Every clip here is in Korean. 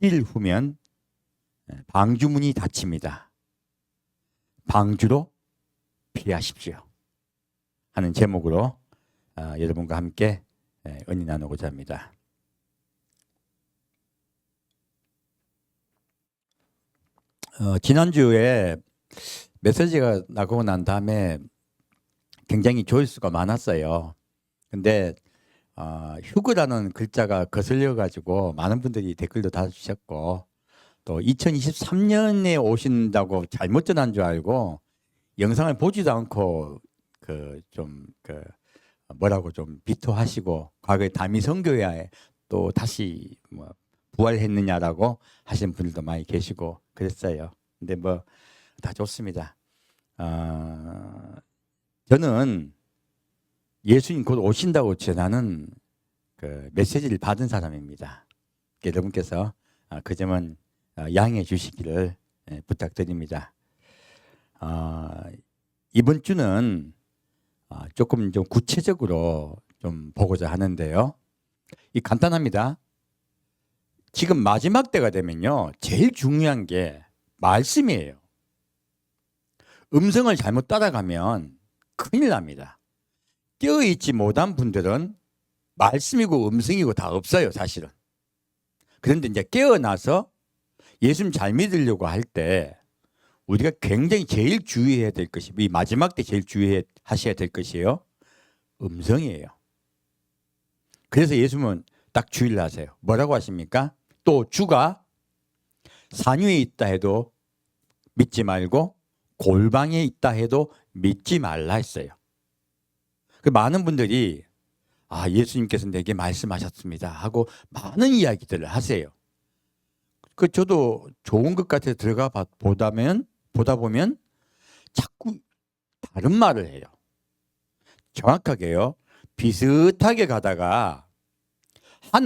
7일 후면 방주문이 닫힙니다. 방주로 피하십시오 하는 제목으로 여러분과 함께 은혜 나누고자 합니다. 지난주에 메시지가 나가고 난 다음에 굉장히 조회수가 많았어요. 근데 휴거라는 글자가 거슬려 가지고 많은 분들이 댓글도 달아주셨고, 또 2023년에 오신다고 잘못 전한 줄 알고 영상을 보지도 않고 뭐라고 좀 비토하시고, 과거에 담임 선교회에 또 다시 부활했느냐라고 하신 분들도 많이 계시고 그랬어요. 근데 다 좋습니다. 저는 예수님 곧 오신다고 전하는 메시지를 받은 사람입니다. 여러분께서 그 점은 양해해 주시기를 부탁드립니다. 이번 주는 조금 좀 구체적으로 좀 보고자 하는데요. 간단합니다. 지금 마지막 때가 되면요, 제일 중요한 게 말씀이에요. 음성을 잘못 따라가면 큰일 납니다. 깨어있지 못한 분들은 말씀이고 음성이고 다 없어요, 사실은. 그런데 이제 깨어나서 예수님 잘 믿으려고 할 때 우리가 굉장히 제일 주의해야 될 것이, 이 마지막 때 제일 주의하셔야 될 것이에요. 음성이에요. 그래서 예수님은 딱 주의를 하세요. 뭐라고 하십니까? 또 주가 산 위에 있다 해도 믿지 말고 골방에 있다 해도 믿지 말라 했어요. 많은 분들이 예수님께서 내게 말씀하셨습니다 하고 많은 이야기들을 하세요. 저도 좋은 것 같아서 들어가 보다 보면 자꾸 다른 말을 해요. 정확하게요, 비슷하게 가다가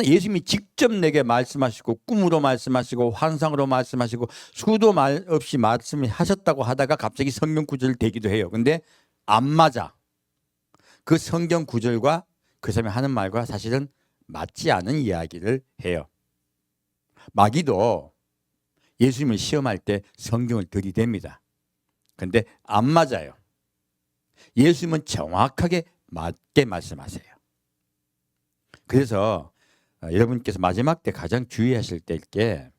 예수님이 직접 내게 말씀하시고, 꿈으로 말씀하시고, 환상으로 말씀하시고, 수도 말 없이 말씀하셨다고 하다가 갑자기 성경 구절 되기도 해요. 근데 안 맞아. 그 성경 구절과 그 사람이 하는 말과 사실은 맞지 않은 이야기를 해요. 마귀도 예수님을 시험할 때 성경을 들이댑니다. 근데 안 맞아요. 예수님은 정확하게 맞게 말씀하세요. 그래서 여러분께서 마지막 때 가장 주의하실 게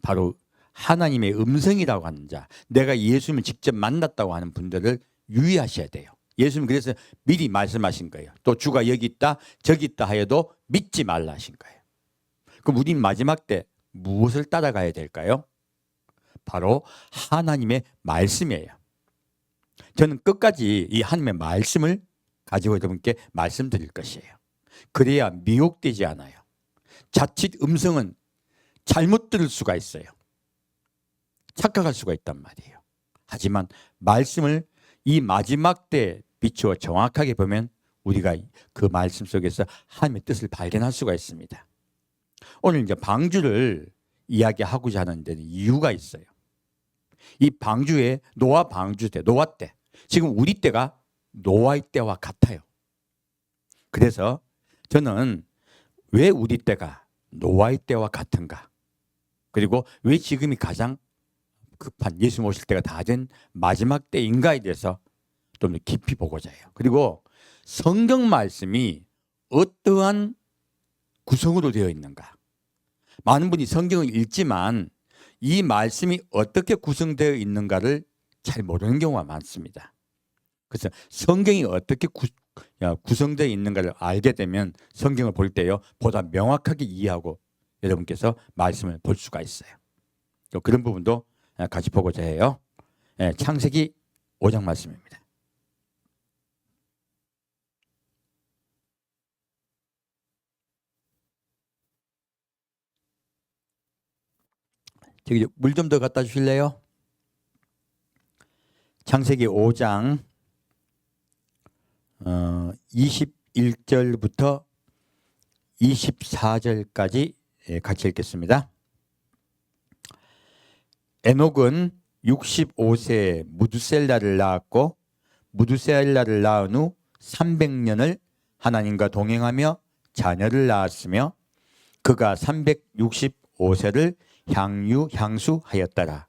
바로 하나님의 음성이라고 하는 자, 내가 예수님을 직접 만났다고 하는 분들을 유의하셔야 돼요. 예수님 그래서 미리 말씀하신 거예요. 또 주가 여기 있다 저기 있다 하여도 믿지 말라 하신 거예요. 그럼 우리는 마지막 때 무엇을 따라가야 될까요? 바로 하나님의 말씀이에요. 저는 끝까지 이 하나님의 말씀을 가지고 여러분께 말씀드릴 것이에요. 그래야 미혹되지 않아요. 자칫 음성은 잘못 들을 수가 있어요. 착각할 수가 있단 말이에요. 하지만 말씀을 이 마지막 때 비추어 정확하게 보면 우리가 그 말씀 속에서 하나님의 뜻을 발견할 수가 있습니다. 오늘 이제 방주를 이야기하고자 하는 데는 이유가 있어요. 이 방주에 노아 방주 때, 노아 때, 지금 우리 때가 노아의 때와 같아요. 그래서 저는 왜 우리 때가 노아의 때와 같은가? 그리고 왜 지금이 가장 급한, 예수님 오실 때가 다 된 마지막 때인가에 대해서 좀 더 깊이 보고자 해요. 그리고 성경 말씀이 어떠한 구성으로 되어 있는가? 많은 분이 성경을 읽지만 이 말씀이 어떻게 구성되어 있는가를 잘 모르는 경우가 많습니다. 그래서 성경이 어떻게 구성되어 있는가를 알게 되면 성경을 볼 때요, 보다 명확하게 이해하고 여러분께서 말씀을 볼 수가 있어요. 또 그런 부분도 같이 보고자 해요. 창세기 5장 말씀입니다. 저기 물 좀 더 갖다 주실래요? 창세기 5장 21절부터 24절까지 같이 읽겠습니다. 에녹은 65세에 무두셀라를 낳았고 무두셀라를 낳은 후 300년을 하나님과 동행하며 자녀를 낳았으며 그가 365세를 향수하였더라.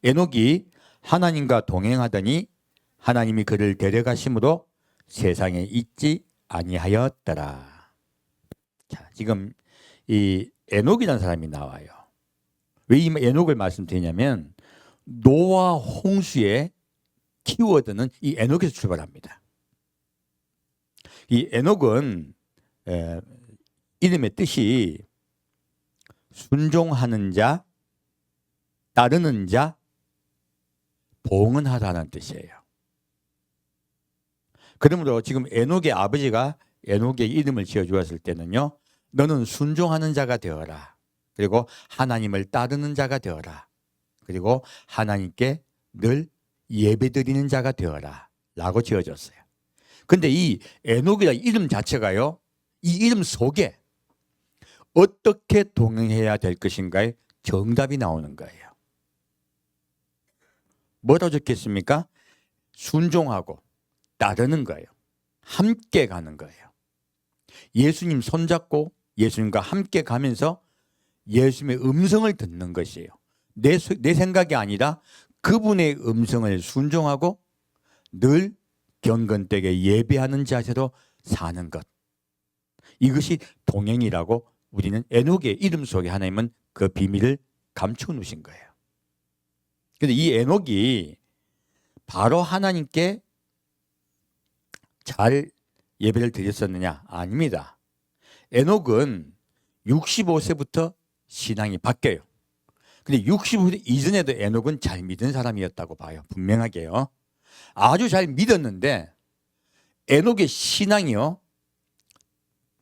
에녹이 하나님과 동행하더니 하나님이 그를 데려가심으로 세상에 있지 아니하였더라. 자, 지금 이 에녹이라는 사람이 나와요. 왜 이 에녹을 말씀드리냐면 노아 홍수의 키워드는 이 에녹에서 출발합니다. 이 에녹은 이름의 뜻이 순종하는 자, 따르는 자, 봉헌하다는 뜻이에요. 그러므로 지금 에녹의 아버지가 에녹의 이름을 지어주었을 때는요, 너는 순종하는 자가 되어라. 그리고 하나님을 따르는 자가 되어라. 그리고 하나님께 늘 예배드리는 자가 되어라 라고 지어졌어요. 근데 이 에녹이라는 이름 자체가요, 이 이름 속에 어떻게 동행해야 될 것인가에 정답이 나오는 거예요. 뭐라고 적혔습니까? 순종하고 따르는 거예요. 함께 가는 거예요. 예수님 손잡고 예수님과 함께 가면서 예수님의 음성을 듣는 것이에요. 내 생각이 아니라 그분의 음성을 순종하고 늘 경건되게 예배하는 자세로 사는 것. 이것이 동행이라고 우리는 에녹의 이름 속에 하나님은 그 비밀을 감춰 놓으신 거예요. 그런데 이 에녹이 바로 하나님께 잘 예배를 드렸었느냐? 아닙니다. 에녹은 65세부터 신앙이 바뀌어요. 근데 65세 이전에도 에녹은 잘 믿은 사람이었다고 봐요. 분명하게요. 아주 잘 믿었는데 에녹의 신앙이요,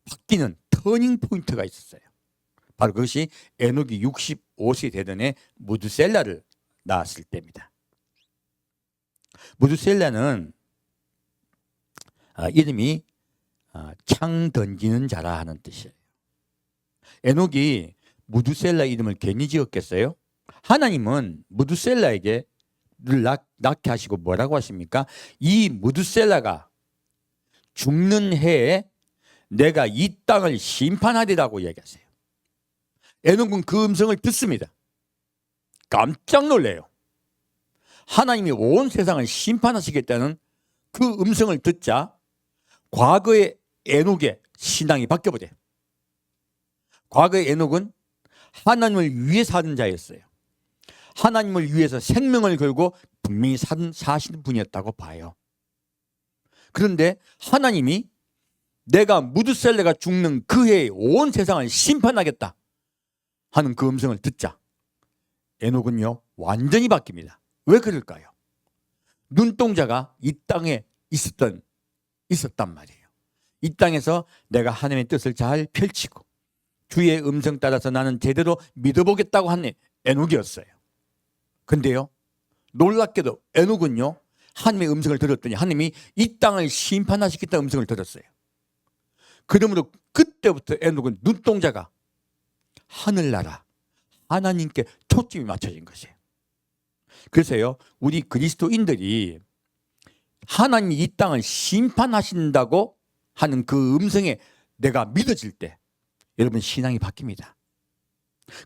바뀌는 터닝 포인트가 있었어요. 바로 그것이 에녹이 65세 되던 해 무드셀라를 낳았을 때입니다. 무드셀라는 이름이 창 던지는 자라 하는 뜻이에요. 에녹이 무드셀라 이름을 괜히 지었겠어요? 하나님은 무드셀라에게 늘 낳게 하시고 뭐라고 하십니까? 이 무드셀라가 죽는 해에 내가 이 땅을 심판하리라고 얘기하세요. 에녹은 그 음성을 듣습니다. 깜짝 놀래요. 하나님이 온 세상을 심판하시겠다는 그 음성을 듣자 과거의 에녹의 신앙이 바뀌어버려요. 과거의 에녹은 하나님을 위해 사는 자였어요. 하나님을 위해서 생명을 걸고 분명히 사시는 분이었다고 봐요. 그런데 하나님이 내가 무드셀라가 죽는 그 해에 온 세상을 심판하겠다 하는 그 음성을 듣자 에녹은요 완전히 바뀝니다. 왜 그럴까요? 눈동자가 이 땅에 있었단 말이에요. 이 땅에서 내가 하나님의 뜻을 잘 펼치고 주의 음성 따라서 나는 제대로 믿어보겠다고 한 에녹이었어요. 근데요 놀랍게도 에녹은요 하나님의 음성을 들었더니 하나님이 이 땅을 심판하시겠다는 음성을 들었어요. 그러므로 그때부터 에녹은 눈동자가 하늘나라 하나님께 초점이 맞춰진 것이에요. 그래서요 우리 그리스도인들이 하나님이 이 땅을 심판하신다고 하는 그 음성에 내가 믿어질 때 여러분 신앙이 바뀝니다.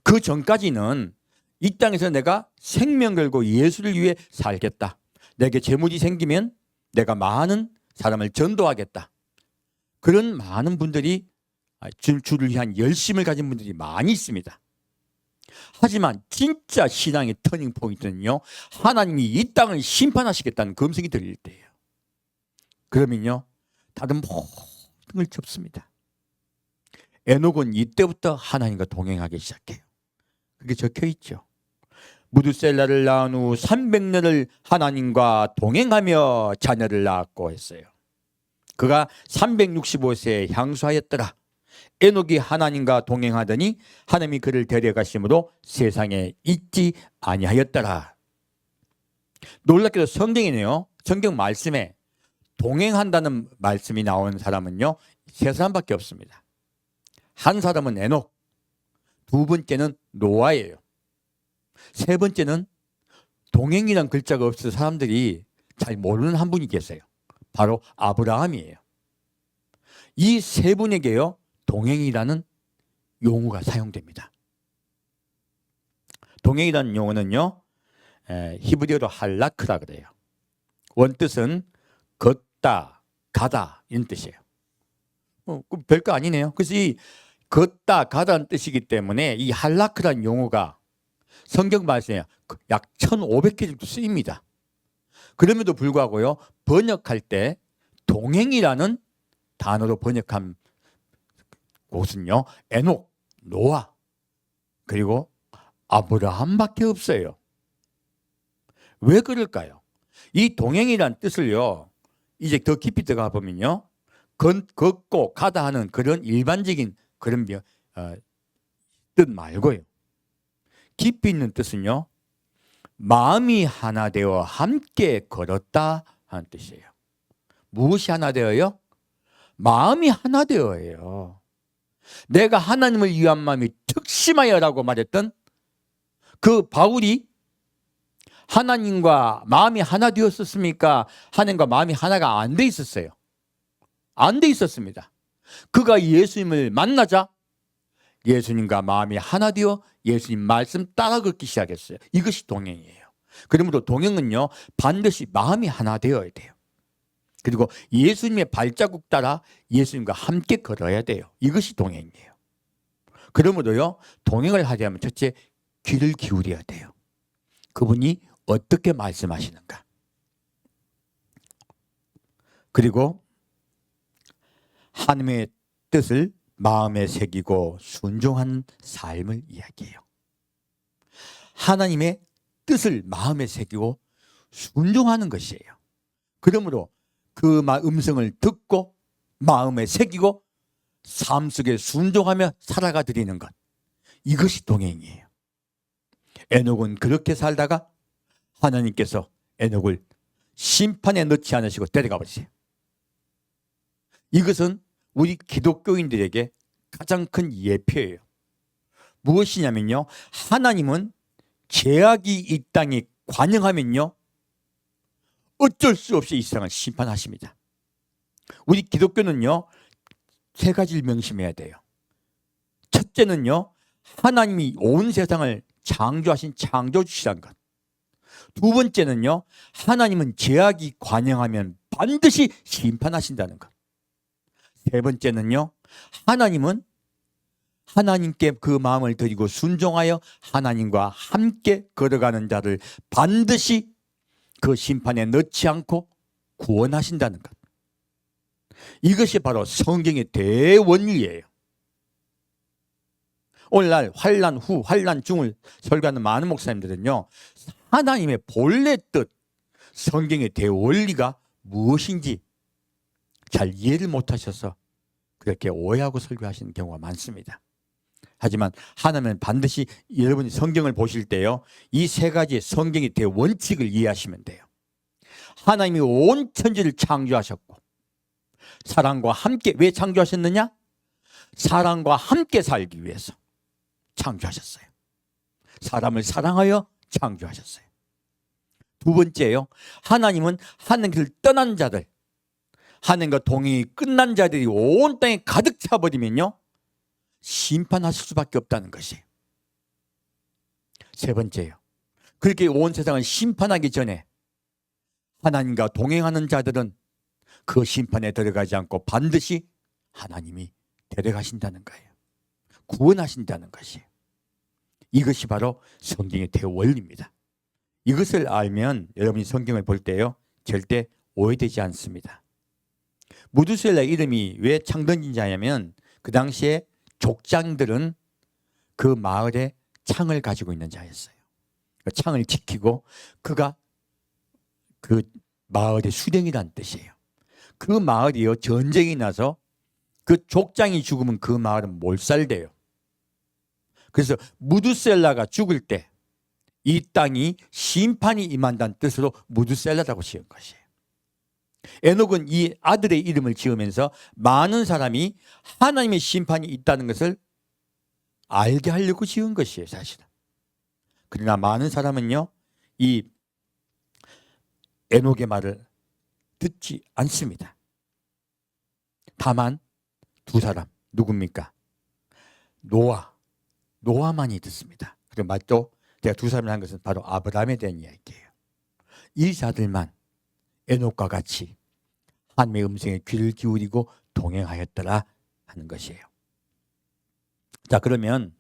그 전까지는 이 땅에서 내가 생명 걸고 예수를 위해 살겠다. 내게 재물이 생기면 내가 많은 사람을 전도하겠다. 그런 많은 분들이 주를 위한 열심을 가진 분들이 많이 있습니다. 하지만 진짜 신앙의 터닝 포인트는요 하나님이 이 땅을 심판하시겠다는 그 음성이 들릴 때예요. 그러면요 다른 모든 걸 접습니다. 에녹은 이때부터 하나님과 동행하기 시작해요. 그게 적혀 있죠. 무드셀라를 낳은 후 300년을 하나님과 동행하며 자녀를 낳았고 했어요. 그가 365세에 향수하였더라. 에녹이 하나님과 동행하더니 하나님이 그를 데려가심으로 세상에 있지 아니하였더라. 놀랍게도 성경이네요. 성경 말씀에 동행한다는 말씀이 나온 사람은요 3사람밖에 없습니다. 한 사람은 에녹, 두 번째는 노아예요. 세 번째는 동행이란 글자가 없어서 사람들이 잘 모르는 한 분이 계세요. 바로 아브라함이에요. 이 세 분에게요 동행이라는 용어가 사용됩니다. 동행이라는 용어는요, 히브리어로 할라크라 그래요. 원뜻은 걷다, 가다 이런 뜻이에요. 별거 아니네요. 그래서 이 걷다, 가다는 뜻이기 때문에 이 할라크라는 용어가 성경 말씀에 약 1500개 정도 쓰입니다. 그럼에도 불구하고요, 번역할 때 동행이라는 단어로 번역한 곳은요, 에녹, 노아, 그리고 아브라함밖에 없어요. 왜 그럴까요? 이 동행이란 뜻을요, 이제 더 깊이 들어가 보면요, 걷고 가다 하는 그런 일반적인 그런 뜻 말고요, 깊이 있는 뜻은요, 마음이 하나 되어 함께 걸었다 하는 뜻이에요. 무엇이 하나 되어요? 마음이 하나 되어요. 내가 하나님을 위한 마음이 특심하여라고 말했던 그 바울이 하나님과 마음이 하나 되었었습니까? 하나님과 마음이 하나가 안 돼 있었어요. 안 돼 있었습니다. 그가 예수님을 만나자 예수님과 마음이 하나 되어 예수님 말씀 따라 걷기 시작했어요. 이것이 동행이에요. 그러므로 동행은요, 반드시 마음이 하나 되어야 돼요. 그리고 예수님의 발자국 따라 예수님과 함께 걸어야 돼요. 이것이 동행이에요. 그러므로요, 동행을 하려면 첫째 귀를 기울여야 돼요. 그분이 어떻게 말씀하시는가. 그리고 하나님의 뜻을 마음에 새기고 순종한 삶을 이야기해요. 하나님의 뜻을 마음에 새기고 순종하는 것이에요. 그러므로 그 음성을 듣고 마음에 새기고 삶 속에 순종하며 살아가 드리는 것, 이것이 동행이에요. 에녹은 그렇게 살다가 하나님께서 에녹을 심판에 넣지 않으시고 데려가 버리세요. 이것은 우리 기독교인들에게 가장 큰 예표예요. 무엇이냐면요, 하나님은 죄악이 이 땅에 관영하면요, 어쩔 수 없이 이 세상을 심판하십니다. 우리 기독교는요, 세 가지를 명심해야 돼요. 첫째는요, 하나님이 온 세상을 창조하신 창조주시라는 것. 두 번째는요, 하나님은 죄악이 관영하면 반드시 심판하신다는 것. 세 번째는요, 하나님은 하나님께 그 마음을 드리고 순종하여 하나님과 함께 걸어가는 자를 반드시 그 심판에 넣지 않고 구원하신다는 것. 이것이 바로 성경의 대원리예요. 오늘날 환난 후, 환난 중을 설교하는 많은 목사님들은요, 하나님의 본래 뜻, 성경의 대원리가 무엇인지 잘 이해를 못하셔서 그렇게 오해하고 설교하시는 경우가 많습니다. 하지만 하나님은 반드시 여러분이 성경을 보실 때요, 이 세 가지 성경의 대원칙을 이해하시면 돼요. 하나님이 온 천지를 창조하셨고 사랑과 함께, 왜 창조하셨느냐? 사랑과 함께 살기 위해서 창조하셨어요. 사람을 사랑하여 창조하셨어요. 두 번째요, 하나님은 하나님을 떠난 자들, 하나님과 동행이 끝난 자들이 온 땅에 가득 차버리면요, 심판하실 수밖에 없다는 것이에요. 세 번째요, 그렇게 온 세상을 심판하기 전에 하나님과 동행하는 자들은 그 심판에 들어가지 않고 반드시 하나님이 데려가신다는 거예요. 구원하신다는 것이에요. 이것이 바로 성경의 대원리입니다. 이것을 알면 여러분이 성경을 볼 때요, 절대 오해되지 않습니다. 무두셀라 이름이 왜 창던진지 아냐면, 그 당시에 족장들은 그 마을에 창을 가지고 있는 자였어요. 창을 지키고 그가 그 마을의 수령이란 뜻이에요. 그 마을이요, 전쟁이 나서 그 족장이 죽으면 그 마을은 몰살돼요. 그래서 무두셀라가 죽을 때 이 땅이 심판이 임한다는 뜻으로 무두셀라라고 지은 것이에요. 에녹은 이 아들의 이름을 지으면서 많은 사람이 하나님의 심판이 있다는 것을 알게 하려고 지은 것이에요, 사실은. 그러나 많은 사람은요, 이 에녹의 말을 듣지 않습니다. 다만 두 사람, 누굽니까? 노아만이 듣습니다. 그리고 말도 제가 두 사람을 한 것은 바로 아브라함에 대한 이야기예요. 이 자들만 에녹과 같이 하나님의 음성에 귀를 기울이고 동행하였더라 하는 것이에요. 자, 그러면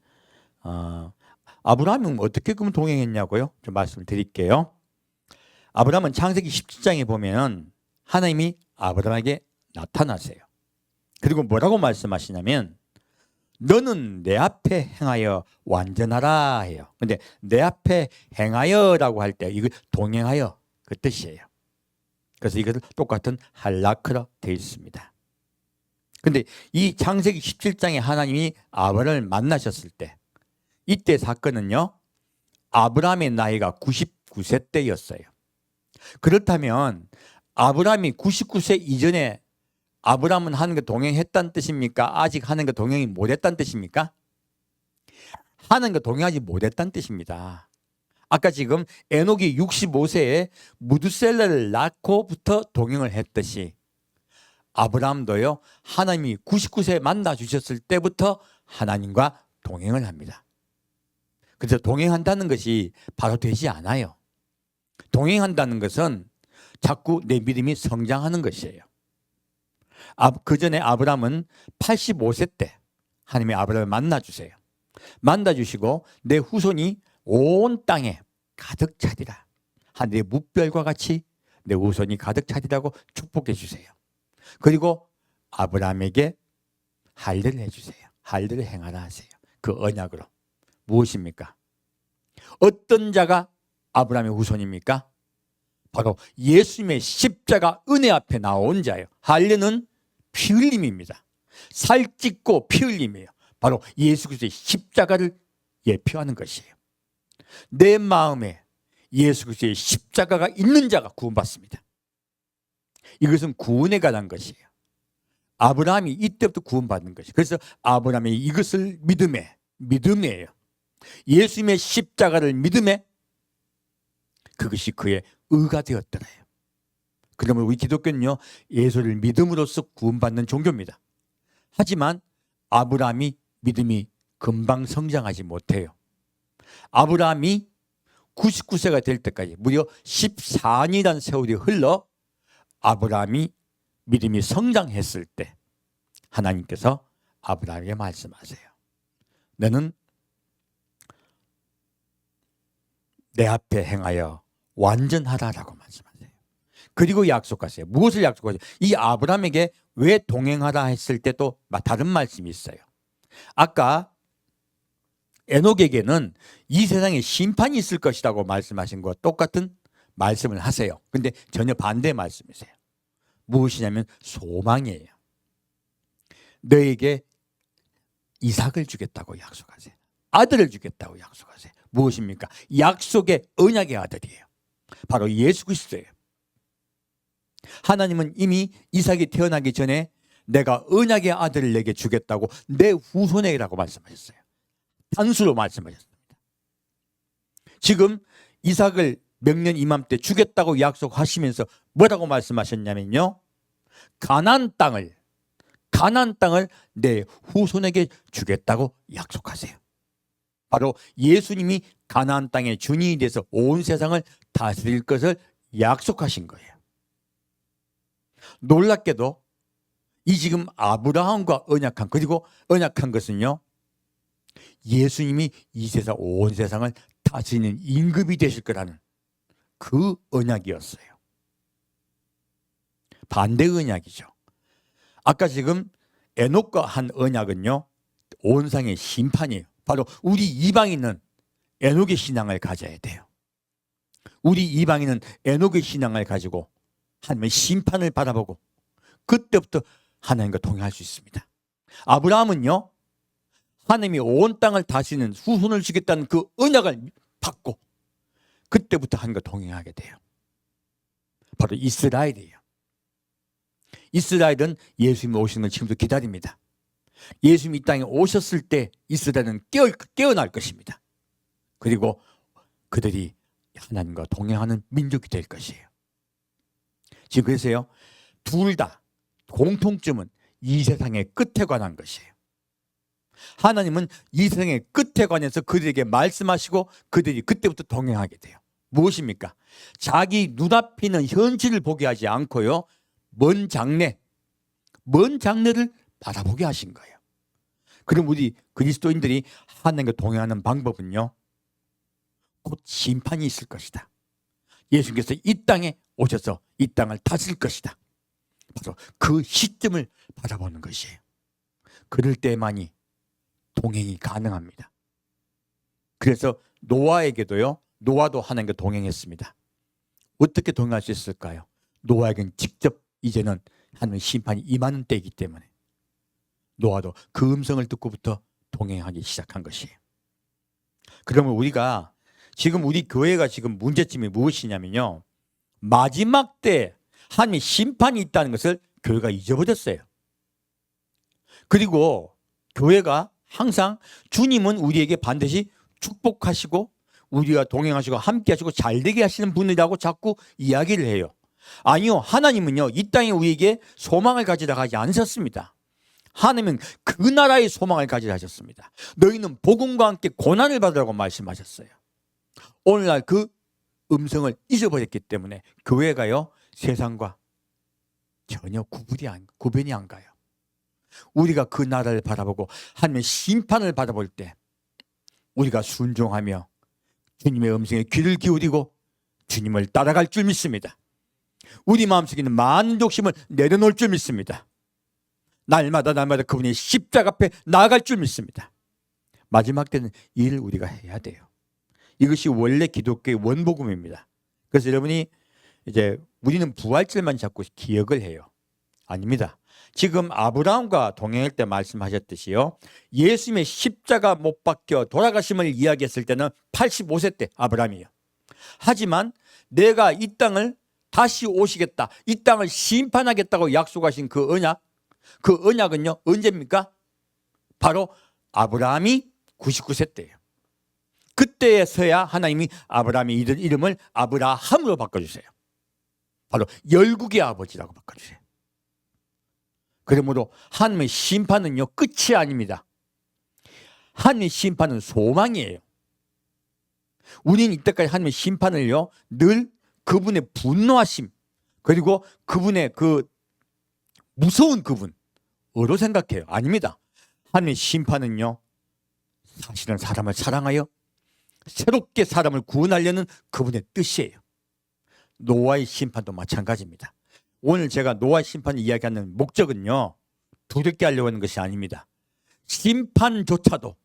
아브라함은 어떻게 그럼 동행했냐고요? 좀 말씀을 드릴게요. 아브라함은 창세기 17장에 보면 하나님이 아브라함에게 나타나세요. 그리고 뭐라고 말씀하시냐면 너는 내 앞에 행하여 완전하라 해요. 근데 내 앞에 행하여라고 할 때 이거 동행하여 그 뜻이에요. 그래서 이것을 똑같은 할라크로 되어 있습니다. 근데 이 창세기 17장에 하나님이 아브라함을 만나셨을 때 이때 사건은요, 아브라함의 나이가 99세 때였어요. 그렇다면 아브라함이 99세 이전에 아브라함은 하는 거 동행했다는 뜻입니까? 아직 하는 거 동행이 못했다는 뜻입니까? 하는 거 동행하지 못했다는 뜻입니다. 아까 지금 에녹이 65세에 무두셀라를 낳고부터 동행을 했듯이 아브라함도요, 하나님이 99세에 만나 주셨을 때부터 하나님과 동행을 합니다. 그래서 동행한다는 것이 바로 되지 않아요. 동행한다는 것은 자꾸 내 믿음이 성장하는 것이에요. 그 전에 아브라함은 85세 때 하나님이 아브라함을 만나주세요. 만나주시고 내 후손이 온 땅에 가득 차리라. 하늘의 뭇별과 같이 내 후손이 가득 차리라고 축복해 주세요. 그리고 아브라함에게 할례를 해주세요. 할례를 행하라 하세요. 그 언약으로. 무엇입니까? 어떤 자가 아브라함의 후손입니까? 바로 예수님의 십자가 은혜 앞에 나온 자예요. 할례는 피 흘림입니다. 살찢고 피 흘림이에요. 바로 예수 그리스도의 십자가를 예표하는 것이에요. 내 마음에 예수 그리스도의 십자가가 있는 자가 구원받습니다. 이것은 구원에 관한 것이에요. 아브라함이 이때부터 구원받는 것이에요. 그래서 아브라함이 이것을 믿음이에요. 예수님의 십자가를 믿음에 그것이 그의 의가 되었더래요. 그러면 우리 기독교는요, 예수를 믿음으로써 구원받는 종교입니다. 하지만 아브라함이 믿음이 금방 성장하지 못해요. 아브라함이 99세가 될 때까지 무려 14년이라는 세월이 흘러 아브라함이 믿음이 성장했을 때 하나님께서 아브라함에게 말씀하세요. 너는 내 앞에 행하여 완전하라라고 말씀하세요. 그리고 약속하세요. 무엇을 약속하세요? 이 아브라함에게 왜 동행하라 했을 때 또 다른 말씀이 있어요. 아까 에녹에게는 이 세상에 심판이 있을 것이라고 말씀하신 것과 똑같은 말씀을 하세요. 근데 전혀 반대 말씀이세요. 무엇이냐면 소망이에요. 너에게 이삭을 주겠다고 약속하세요. 아들을 주겠다고 약속하세요. 무엇입니까? 약속의 언약의 아들이에요. 바로 예수 그리스도예요. 하나님은 이미 이삭이 태어나기 전에 내가 언약의 아들을 내게 주겠다고 내 후손에게라고 말씀하셨어요. 단수로 말씀하셨습니다. 지금 이삭을 명년 이맘때 주겠다고 약속하시면서 뭐라고 말씀하셨냐면요, 가나안 땅을 내 후손에게 주겠다고 약속하세요. 바로 예수님이 가나안 땅의 주인이 돼서 온 세상을 다스릴 것을 약속하신 거예요. 놀랍게도 이 지금 아브라함과 언약한, 그리고 언약한 것은요, 예수님이 이 세상 온 세상을 다스리는 임금이 되실 거라는 그 언약이었어요. 반대 언약이죠. 아까 지금 에녹과 한 언약은요, 온상의 심판이에요. 바로 우리 이방인은 에녹의 신앙을 가져야 돼요. 우리 이방인은 에녹의 신앙을 가지고 하나님의 심판을 바라보고 그때부터 하나님과 동행할 수 있습니다. 아브라함은요, 하나님이 온 땅을 다스리는 후손을 주겠다는 그 언약을 받고 그때부터 하나님과 동행하게 돼요. 바로 이스라엘이에요. 이스라엘은 예수님이 오시는 걸 지금도 기다립니다. 예수님이 이 땅에 오셨을 때 이스라엘은 깨어날 것입니다. 그리고 그들이 하나님과 동행하는 민족이 될 것이에요. 지금 그래서요, 둘 다 공통점은 이 세상의 끝에 관한 것이에요. 하나님은 이생의 끝에 관해서 그들에게 말씀하시고 그들이 그때부터 동행하게 돼요. 무엇입니까? 자기 눈앞에 있는 현실을 보게 하지 않고요, 먼 장래를 바라보게 하신 거예요. 그럼 우리 그리스도인들이 하나님과 동행하는 방법은요, 곧 심판이 있을 것이다. 예수님께서 이 땅에 오셔서 이 땅을 다스릴 것이다. 바로 그 시점을 바라보는 것이에요. 그럴 때만이 동행이 가능합니다. 그래서 노아도 하나님과 동행했습니다. 어떻게 동행할 수 있을까요? 노아에게는 직접 이제는 하나님의 심판이 임하는 때이기 때문에 노아도 그 음성을 듣고부터 동행하기 시작한 것이에요. 그러면 우리가 지금 우리 교회가 지금 문제점이 무엇이냐면요, 마지막 때 하나님의 심판이 있다는 것을 교회가 잊어버렸어요. 그리고 교회가 항상 주님은 우리에게 반드시 축복하시고 우리가 동행하시고 함께하시고 잘되게 하시는 분이라고 자꾸 이야기를 해요. 아니요, 하나님은요 이 땅에 우리에게 소망을 가지라 하지 않으셨습니다. 하나님은 그 나라의 소망을 가지라 하셨습니다. 너희는 복음과 함께 고난을 받으라고 말씀하셨어요. 오늘날 그 음성을 잊어버렸기 때문에 교회가요 세상과 전혀 구분이 안 가요. 우리가 그 나라를 바라보고 하나님의 심판을 바라볼 때 우리가 순종하며 주님의 음성에 귀를 기울이고 주님을 따라갈 줄 믿습니다. 우리 마음속에 있는 많은 욕심을 내려놓을 줄 믿습니다. 날마다 그분의 십자가 앞에 나아갈 줄 믿습니다. 마지막 때는 이 일을 우리가 해야 돼요. 이것이 원래 기독교의 원복음입니다. 그래서 여러분이 이제 우리는 부활절만 자꾸 기억을 해요. 아닙니다. 지금 아브라함과 동행할 때 말씀하셨듯이요, 예수님의 십자가 못 박혀 돌아가심을 이야기했을 때는 85세 때 아브라함이에요. 하지만 내가 이 땅을 다시 오시겠다, 이 땅을 심판하겠다고 약속하신 그 언약은요 언제입니까? 바로 아브라함이 99세 때예요. 그때에서야 하나님이 아브라함의 이름을 아브라함으로 바꿔주세요. 바로 열국의 아버지라고 바꿔주세요. 그러므로 하나님의 심판은요 끝이 아닙니다. 하나님의 심판은 소망이에요. 우리는 이때까지 하나님의 심판을요 늘 그분의 분노하심, 그리고 그분의 그 무서운 그분으로 생각해요. 아닙니다. 하나님의 심판은요 사실은 사람을 사랑하여 새롭게 사람을 구원하려는 그분의 뜻이에요. 노아의 심판도 마찬가지입니다. 오늘 제가 노아의 심판을 이야기하는 목적은요 두렵게 하려고 하는 것이 아닙니다. 심판조차도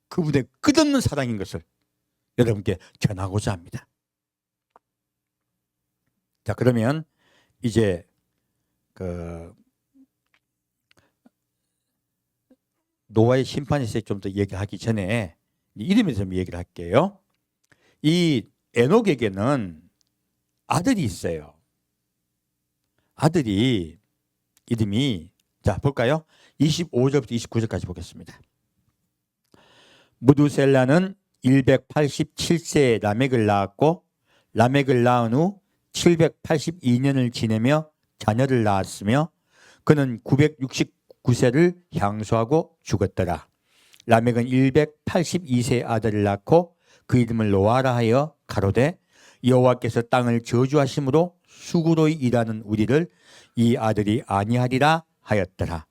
그분의 끝없는 사랑인 것을 여러분께 전하고자 합니다. 자, 그러면 이제 노아의 심판에 대해서 좀 더 얘기하기 전에 이름에 좀 얘기를 할게요. 이 에녹에게는 아들이 있어요. 아들이 이름이, 자 볼까요? 25절부터 29절까지 보겠습니다. 무두셀라는 187세에 라멕을 낳았고 라멕을 낳은 후 782년을 지내며 자녀를 낳았으며 그는 969세를 향수하고 죽었더라. 라멕은 182세의 아들을 낳고 그 이름을 노아라 하여 가로되 여호와께서 땅을 저주하심으로 수고로이 일하는 우리를 이 아들이 아니하리라 하였더라.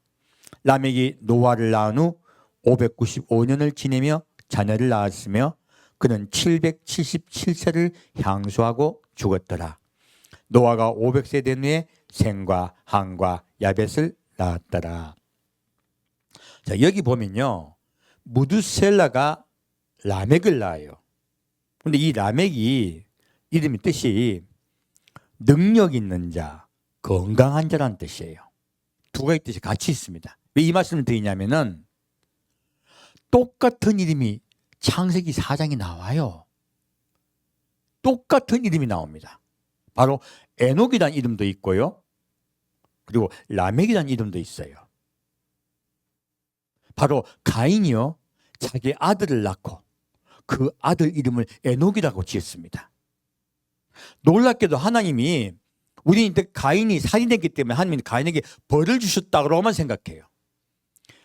라멕이 노아를 낳은 후 595년을 지내며 자녀를 낳았으며 그는 777세를 향수하고 죽었더라. 노아가 500세 된 후에 셈과 함과 야벳을 낳았더라. 자, 여기 보면요 무두셀라가 라멕을 낳아요. 근데 이 라멕이 이름이 뜻이 능력 있는 자, 건강한 자라는 뜻이에요. 두 가지 뜻이 같이 있습니다. 왜 이 말씀을 드리냐면은 똑같은 이름이 창세기 4장에 나와요. 똑같은 이름이 나옵니다. 바로 에녹이라는 이름도 있고요. 그리고 라멕이라는 이름도 있어요. 바로 가인이요 자기 아들을 낳고 그 아들 이름을 에녹이라고 지었습니다. 놀랍게도 하나님이 우리 이제 가인이 살인했기 때문에 하나님이 가인에게 벌을 주셨다고만 생각해요.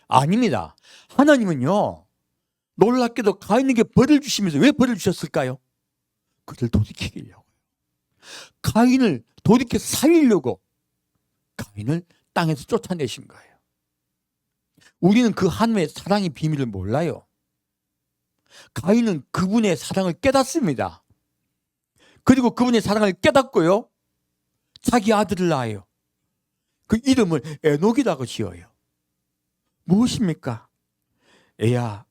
아닙니다. 하나님은요, 놀랍게도 가인에게 벌을 주시면서 왜 벌을 주셨을까요? 그를 돌이키려고. 가인을 돌이켜 살리려고 가인을 땅에서 쫓아내신 거예요. 우리는 그 하나님의 사랑의 비밀을 몰라요. 가인은 그분의 사랑을 깨닫습니다. 그리고 그분의 사랑을 깨닫고요, 자기 아들을 낳아요. 그 이름을 에녹이라고 지어요. 무엇입니까? 애야,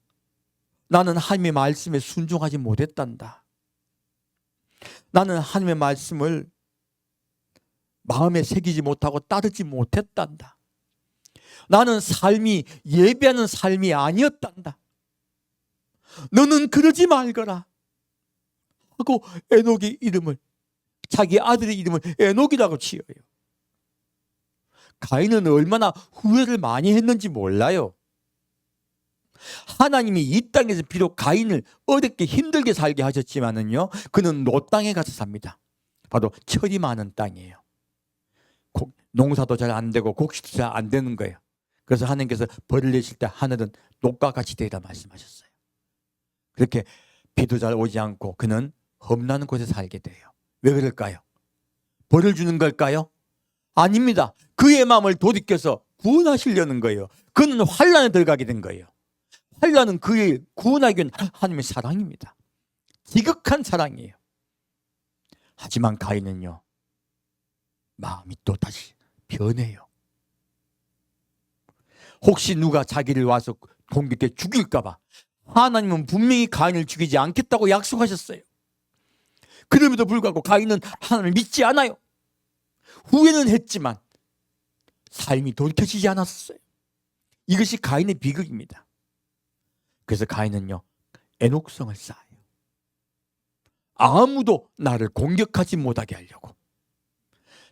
나는 하나님의 말씀에 순종하지 못했단다. 나는 하나님의 말씀을 마음에 새기지 못하고 따르지 못했단다. 나는 삶이 예배하는 삶이 아니었단다. 너는 그러지 말거라 하고 에녹의 이름을, 자기 아들의 이름을 에녹이라고 지어요. 가인은 얼마나 후회를 많이 했는지 몰라요. 하나님이 이 땅에서 비록 가인을 어렵게 힘들게 살게 하셨지만은요, 그는 노 땅에 가서 삽니다. 바로 철이 많은 땅이에요. 농사도 잘 안 되고 곡식도 잘 안 되는 거예요. 그래서 하나님께서 벌을 내실 때 하늘은 녹과 같이 되리라 말씀하셨어요. 그렇게 비도 잘 오지 않고 그는 험난한 곳에 살게 돼요. 왜 그럴까요? 벌을 주는 걸까요? 아닙니다. 그의 마음을 돌이켜서 구원하시려는 거예요. 그는 환난에 들어가게 된 거예요. 환난은 그의 구원하기 위한 하나님의 사랑입니다. 지극한 사랑이에요. 하지만 가인은요, 마음이 또 다시 변해요. 혹시 누가 자기를 와서 공격해 죽일까 봐 하나님은 분명히 가인을 죽이지 않겠다고 약속하셨어요. 그럼에도 불구하고 가인은 하나님을 믿지 않아요. 후회는 했지만 삶이 돌이켜지지 않았어요. 이것이 가인의 비극입니다. 그래서 가인은요, 애녹성을 쌓아요. 아무도 나를 공격하지 못하게 하려고.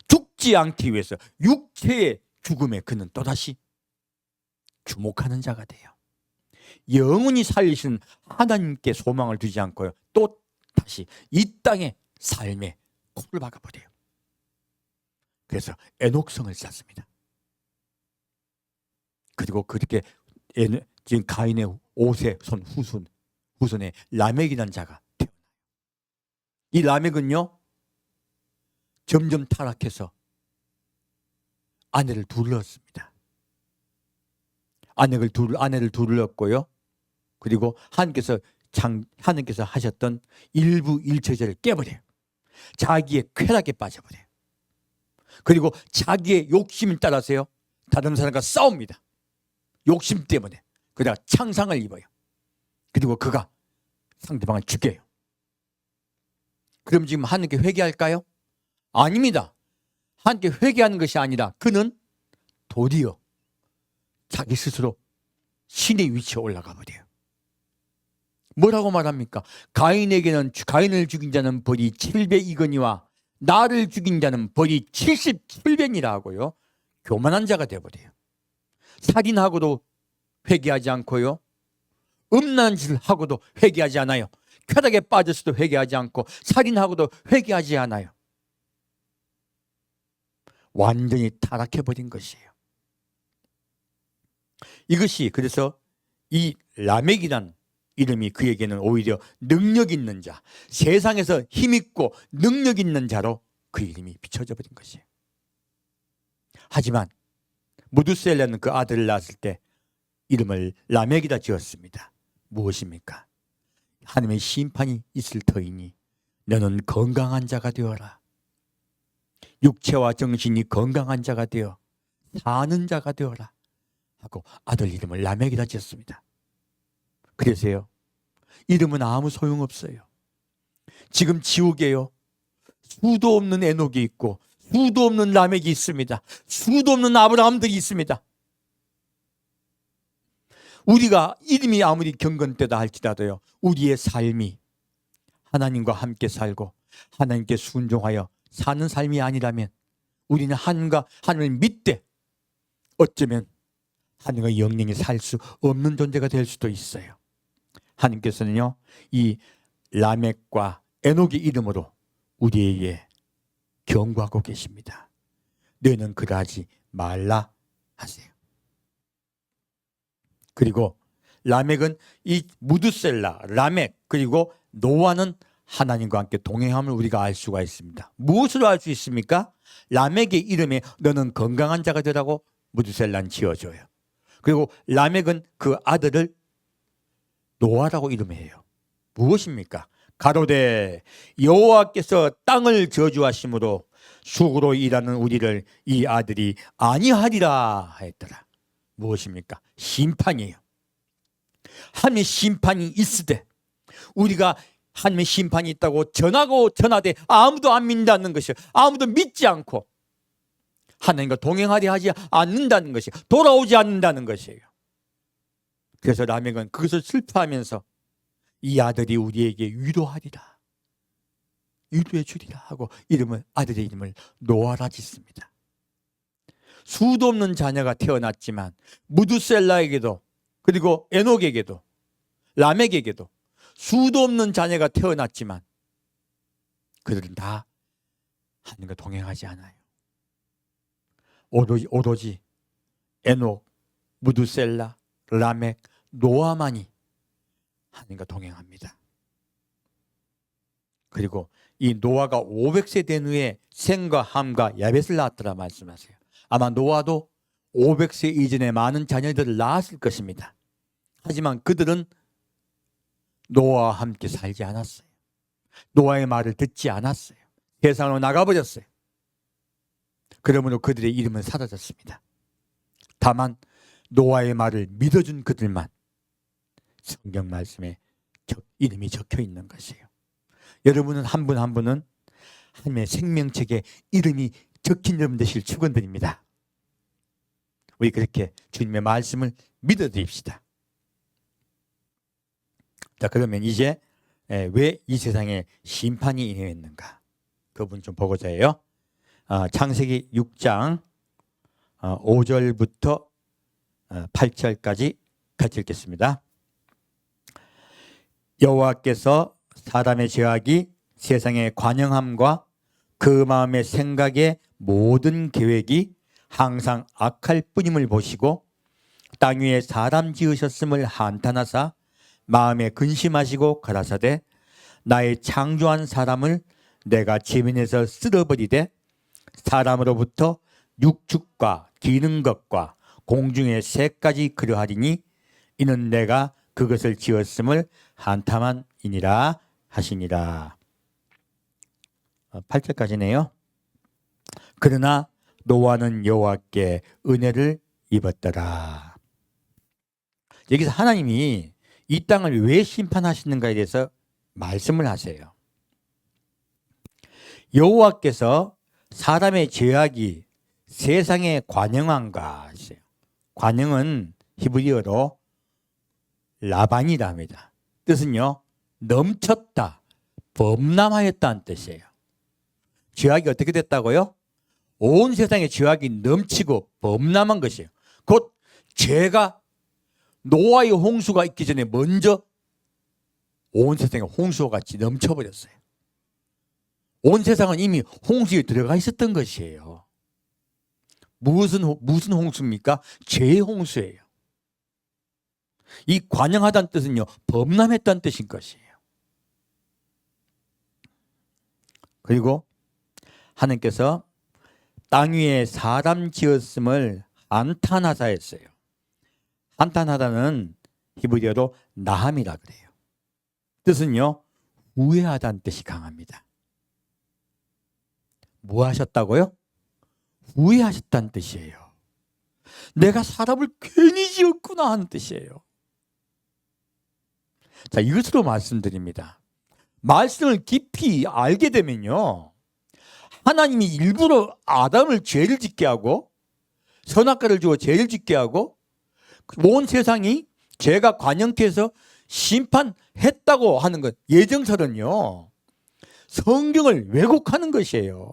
죽지 않기 위해서 육체의 죽음에 그는 또다시 주목하는 자가 돼요. 영원히 살리시는 하나님께 소망을 두지 않고요, 또 다시 이 땅의 삶에 코를 박아버려요. 그래서 애녹성을 쌓습니다. 그리고 그렇게 지금 가인의 5세 손 후손에 라멕이라는 자가 태어나요. 이 라멕은요, 점점 타락해서 아내를 둘을 얻습니다. 아내를 둘을 얻고요, 그리고 하나님께서 하셨던 일부 일처제를 깨버려요. 자기의 쾌락에 빠져버려요. 그리고 자기의 욕심을 따라서요, 다른 사람과 싸웁니다. 욕심 때문에. 그러다가 창상을 입어요. 그리고 그가 상대방을 죽여요. 그럼 지금 하나님께 회개할까요? 아닙니다. 하나님께 회개하는 것이 아니라 그는 도리어 자기 스스로 신의 위치에 올라가 버려요. 뭐라고 말합니까? 가인을 죽인 자는 벌이 700이거니와 나를 죽인 자는 벌이 77배니라 하고요, 교만한 자가 되어버려요. 살인하고도 회개하지 않고요, 음란한 짓을 하고도 회개하지 않아요. 쾌락에 빠져서도 회개하지 않고 살인하고도 회개하지 않아요. 완전히 타락해버린 것이에요. 이것이, 그래서 이 라멕이란 이름이 그에게는 오히려 능력 있는 자, 세상에서 힘있고 능력 있는 자로 그 이름이 비춰져 버린 것이에요. 하지만 무두셀라는 그 아들을 낳았을 때 이름을 라멕이라 지었습니다. 무엇입니까? 하나님의 심판이 있을 터이니 너는 건강한 자가 되어라. 육체와 정신이 건강한 자가 되어 사는 자가 되어라 하고 아들 이름을 라멕이라 지었습니다. 그래서요, 이름은 아무 소용없어요. 지금 지옥에요, 수도 없는 에녹이 있고 수도 없는 라멕이 있습니다. 수도 없는 아브라함들이 있습니다. 우리가 이름이 아무리 경건되다 할지라도요, 우리의 삶이 하나님과 함께 살고 하나님께 순종하여 사는 삶이 아니라면 우리는 하나님을 믿되 어쩌면 하나님과 영영이 살 수 없는 존재가 될 수도 있어요. 하나님께서는요, 이 라멕과 에녹의 이름으로 우리에게 경고하고 계십니다. 너희는 그러하지 말라 하세요. 그리고 라멕은 이 무드셀라, 라멕 그리고 노아는 하나님과 함께 동행함을 우리가 알 수가 있습니다. 무엇으로 알 수 있습니까? 라멕의 이름에 너는 건강한 자가 되라고 무드셀라는 지어줘요. 그리고 라멕은 그 아들을 노아라고 이름해요. 무엇입니까? 가로되 여호와께서 땅을 저주하심으로 수고로 일하는 우리를 이 아들이 아니하리라 했더라. 무엇입니까? 심판이에요. 하나님의 심판이 있으되 우리가 하나님의 심판이 있다고 전하되 아무도 안 믿는다는 것이요, 아무도 믿지 않고 하나님과 동행하려 하지 않는다는 것이, 돌아오지 않는다는 것이에요. 그래서 라멕은 그것을 슬퍼하면서 이 아들이 우리에게 위로하리라, 위로해 주리라 하고 아들의 이름을 노아라 짓습니다. 수도 없는 자녀가 태어났지만 무드셀라에게도 그리고 에녹에게도 라멕에게도 수도 없는 자녀가 태어났지만 그들은 다 하나님과 동행하지 않아요. 오로지 에녹, 무드셀라, 라멕, 노아만이 하나님과 동행합니다. 그리고 이 노아가 500세 된 후에 셈과 함과 야벳을 낳았더라 말씀하세요. 아마 노아도 500세 이전에 많은 자녀들을 낳았을 것입니다. 하지만 그들은 노아와 함께 살지 않았어요. 노아의 말을 듣지 않았어요. 세상으로 나가버렸어요. 그러므로 그들의 이름은 사라졌습니다. 다만 노아의 말을 믿어준 그들만 성경 말씀에 이름이 적혀 있는 것이에요. 여러분은 한 분 한 분은 하나님의 생명책에 이름이 적힌 여러분 되실 축원드립니다. 우리 그렇게 주님의 말씀을 믿어드립시다. 자, 그러면 이제 왜 이 세상에 심판이 임했는가? 그 부분 좀 보고자 해요. 창세기 6장 5절부터 8절까지 같이 읽겠습니다. 여호와께서 사람의 죄악이 세상의 관영함과 그 마음의 생각의 모든 계획이 항상 악할 뿐임을 보시고 땅 위에 사람 지으셨음을 한탄하사 마음에 근심하시고 가라사대 나의 창조한 사람을 내가 지면에서 쓸어버리되 사람으로부터 육축과 기는 것과 공중의 새까지 그려하리니 이는 내가 그것을 지었음을 한탄함이니라 하시니라. 8절까지네요. 그러나 노아는 여호와께 은혜를 입었더라. 여기서 하나님이 이 땅을 왜 심판하시는가에 대해서 말씀을 하세요. 여호와께서 사람의 죄악이 세상에 관영한가 하세요. 관영은 히브리어로 라반이라 합니다. 뜻은요, 넘쳤다, 범람하였다는 뜻이에요. 죄악이 어떻게 됐다고요? 온 세상에 죄악이 넘치고 범람한 것이에요. 곧 죄가 노아의 홍수가 있기 전에 먼저 온 세상에 홍수와 같이 넘쳐버렸어요. 온 세상은 이미 홍수에 들어가 있었던 것이에요. 무슨 홍수입니까? 죄의 홍수예요. 이 관영하다는 뜻은요, 범람했다는 뜻인 것이에요. 그리고 하나님께서 땅 위에 사람 지었음을 한탄하사 했어요. 한탄하다는 히브리어로 나함이라 그래요. 뜻은요, 후회하다는 뜻이 강합니다. 뭐 하셨다고요? 후회하셨다는 뜻이에요. 내가 사람을 괜히 지었구나 하는 뜻이에요. 자, 이것으로 말씀드립니다. 말씀을 깊이 알게 되면요, 하나님이 일부러 아담을 죄를 짓게 하고 선악과를 주어 죄를 짓게 하고 온 세상이 죄가 관영케 해서 심판했다고 하는 것, 예정설은요, 성경을 왜곡하는 것이에요.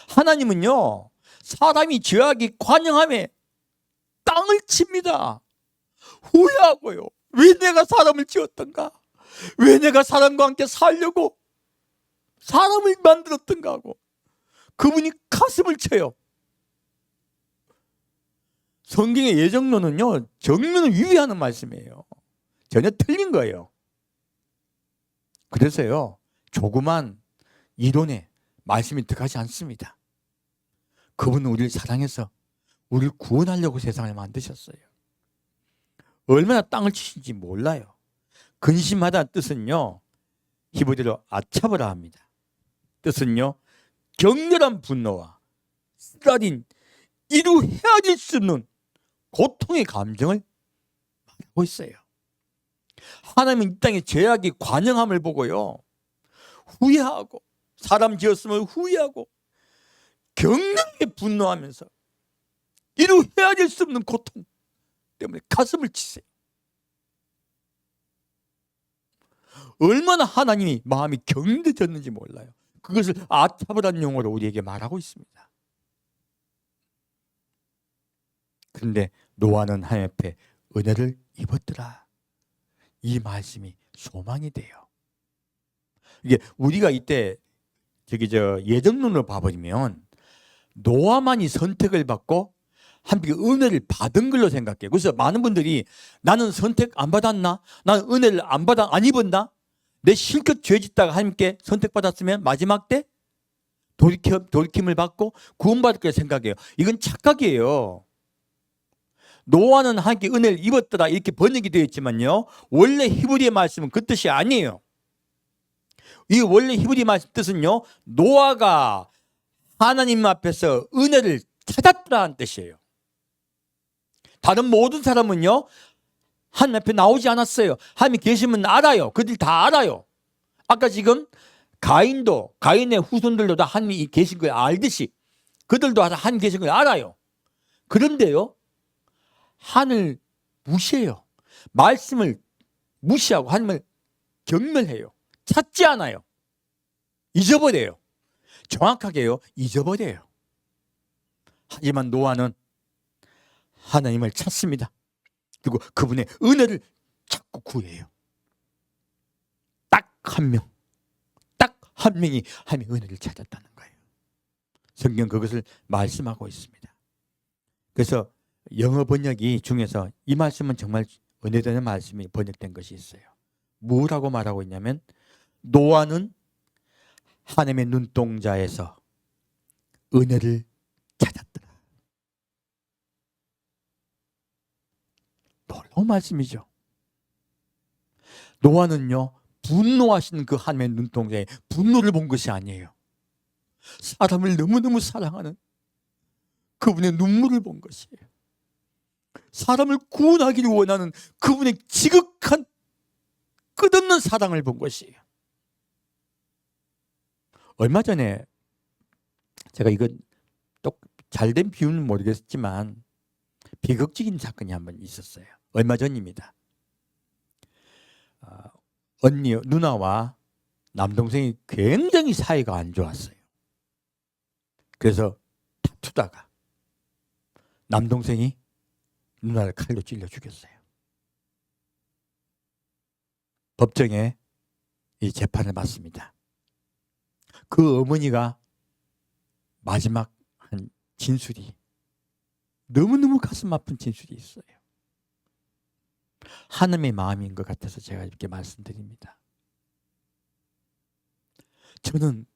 하나님은요, 사람이 죄악이 관영함에 땅을 칩니다. 후회하고요. 왜 내가 사람을 지었던가? 왜 내가 사람과 함께 살려고 사람을 만들었던가 하고 그분이 가슴을 쳐요. 성경의 예정론은요, 정면을 위배하는 말씀이에요. 전혀 틀린 거예요. 그래서요, 조그만 이론에 말씀이 들어가지 않습니다. 그분은 우리를 사랑해서 우리를 구원하려고 세상을 만드셨어요. 얼마나 땅을 치신지 몰라요. 근심하다는 뜻은요, 히브리어로 아차브라 합니다. 뜻은요, 격렬한 분노와 쓰라린 이루 헤아릴 수 없는 고통의 감정을 말하고 있어요. 하나님은 이 땅의 죄악이 관영함을 보고요, 후회하고, 사람 지었음을 후회하고 격렬하게 분노하면서 이루 헤아릴 수 없는 고통 때문에 가슴을 치세요. 얼마나 하나님이 마음이 격렬해졌는지 몰라요. 그것을 아차브라는 용어로 우리에게 말하고 있습니다. 그런데 노아는 하나님 앞에 은혜를 입었더라. 이 말씀이 소망이 돼요. 이게 우리가 이때 예정론으로 봐버리면 노아만이 선택을 받고 하나님께 은혜를 받은 걸로 생각해요. 그래서 많은 분들이 나는 선택 안 받았나? 나는 은혜를 안 입었나? 내 실컷 죄 짓다가 하나님께 선택받았으면 마지막 때 돌이킴을 받고 구원받을 거라 생각해요. 이건 착각이에요. 노아는 하나님께 은혜를 입었더라 이렇게 번역이 되어 있지만요, 원래 히브리의 말씀은 그 뜻이 아니에요. 이 원래 히브리 말씀 뜻은요, 노아가 하나님 앞에서 은혜를 찾았더라는 뜻이에요. 다른 모든 사람은요, 하나님 앞에 나오지 않았어요. 하나님이 계시면 알아요. 그들 다 알아요. 아까 지금 가인의 후손들도 다 하나님이 계신 걸 알듯이 그들도 다 하나님 계신 걸 알아요. 그런데요, 하나님을 무시해요. 말씀을 무시하고 하나님을 경멸해요. 찾지 않아요. 잊어버려요. 정확하게요, 잊어버려요. 하지만 노아는 하나님을 찾습니다. 그리고 그분의 은혜를 찾고 구해요. 딱 한 명이 하나님의 은혜를 찾았다는 거예요. 성경 그것을 말씀하고 있습니다. 그래서 영어 번역이 중에서 이 말씀은 정말 은혜되는 말씀이 번역된 것이 있어요. 뭐라고 말하고 있냐면, 노아는 하나님의 눈동자에서 은혜를 찾았더라. 놀라운 말씀이죠. 노아는요, 분노하신 그 하나님의 눈동자에 분노를 본 것이 아니에요. 사람을 너무너무 사랑하는 그분의 눈물을 본 것이에요. 사람을 구원하기를 원하는 그분의 지극한 끝없는 사랑을 본 것이에요. 얼마 전에 제가 이건 또 잘된 비유는 모르겠지만 비극적인 사건이 한번 있었어요. 얼마 전입니다. 누나와 남동생이 굉장히 사이가 안 좋았어요. 그래서 다투다가 남동생이 누나를 칼로 찔러 죽였어요. 법정에 이 재판을 받습니다. 그 어머니가 마지막 한 진술이 너무너무 가슴 아픈 진술이 있어요. 하나님의 마음인 것 같아서 제가 이렇게 말씀드립니다. 저는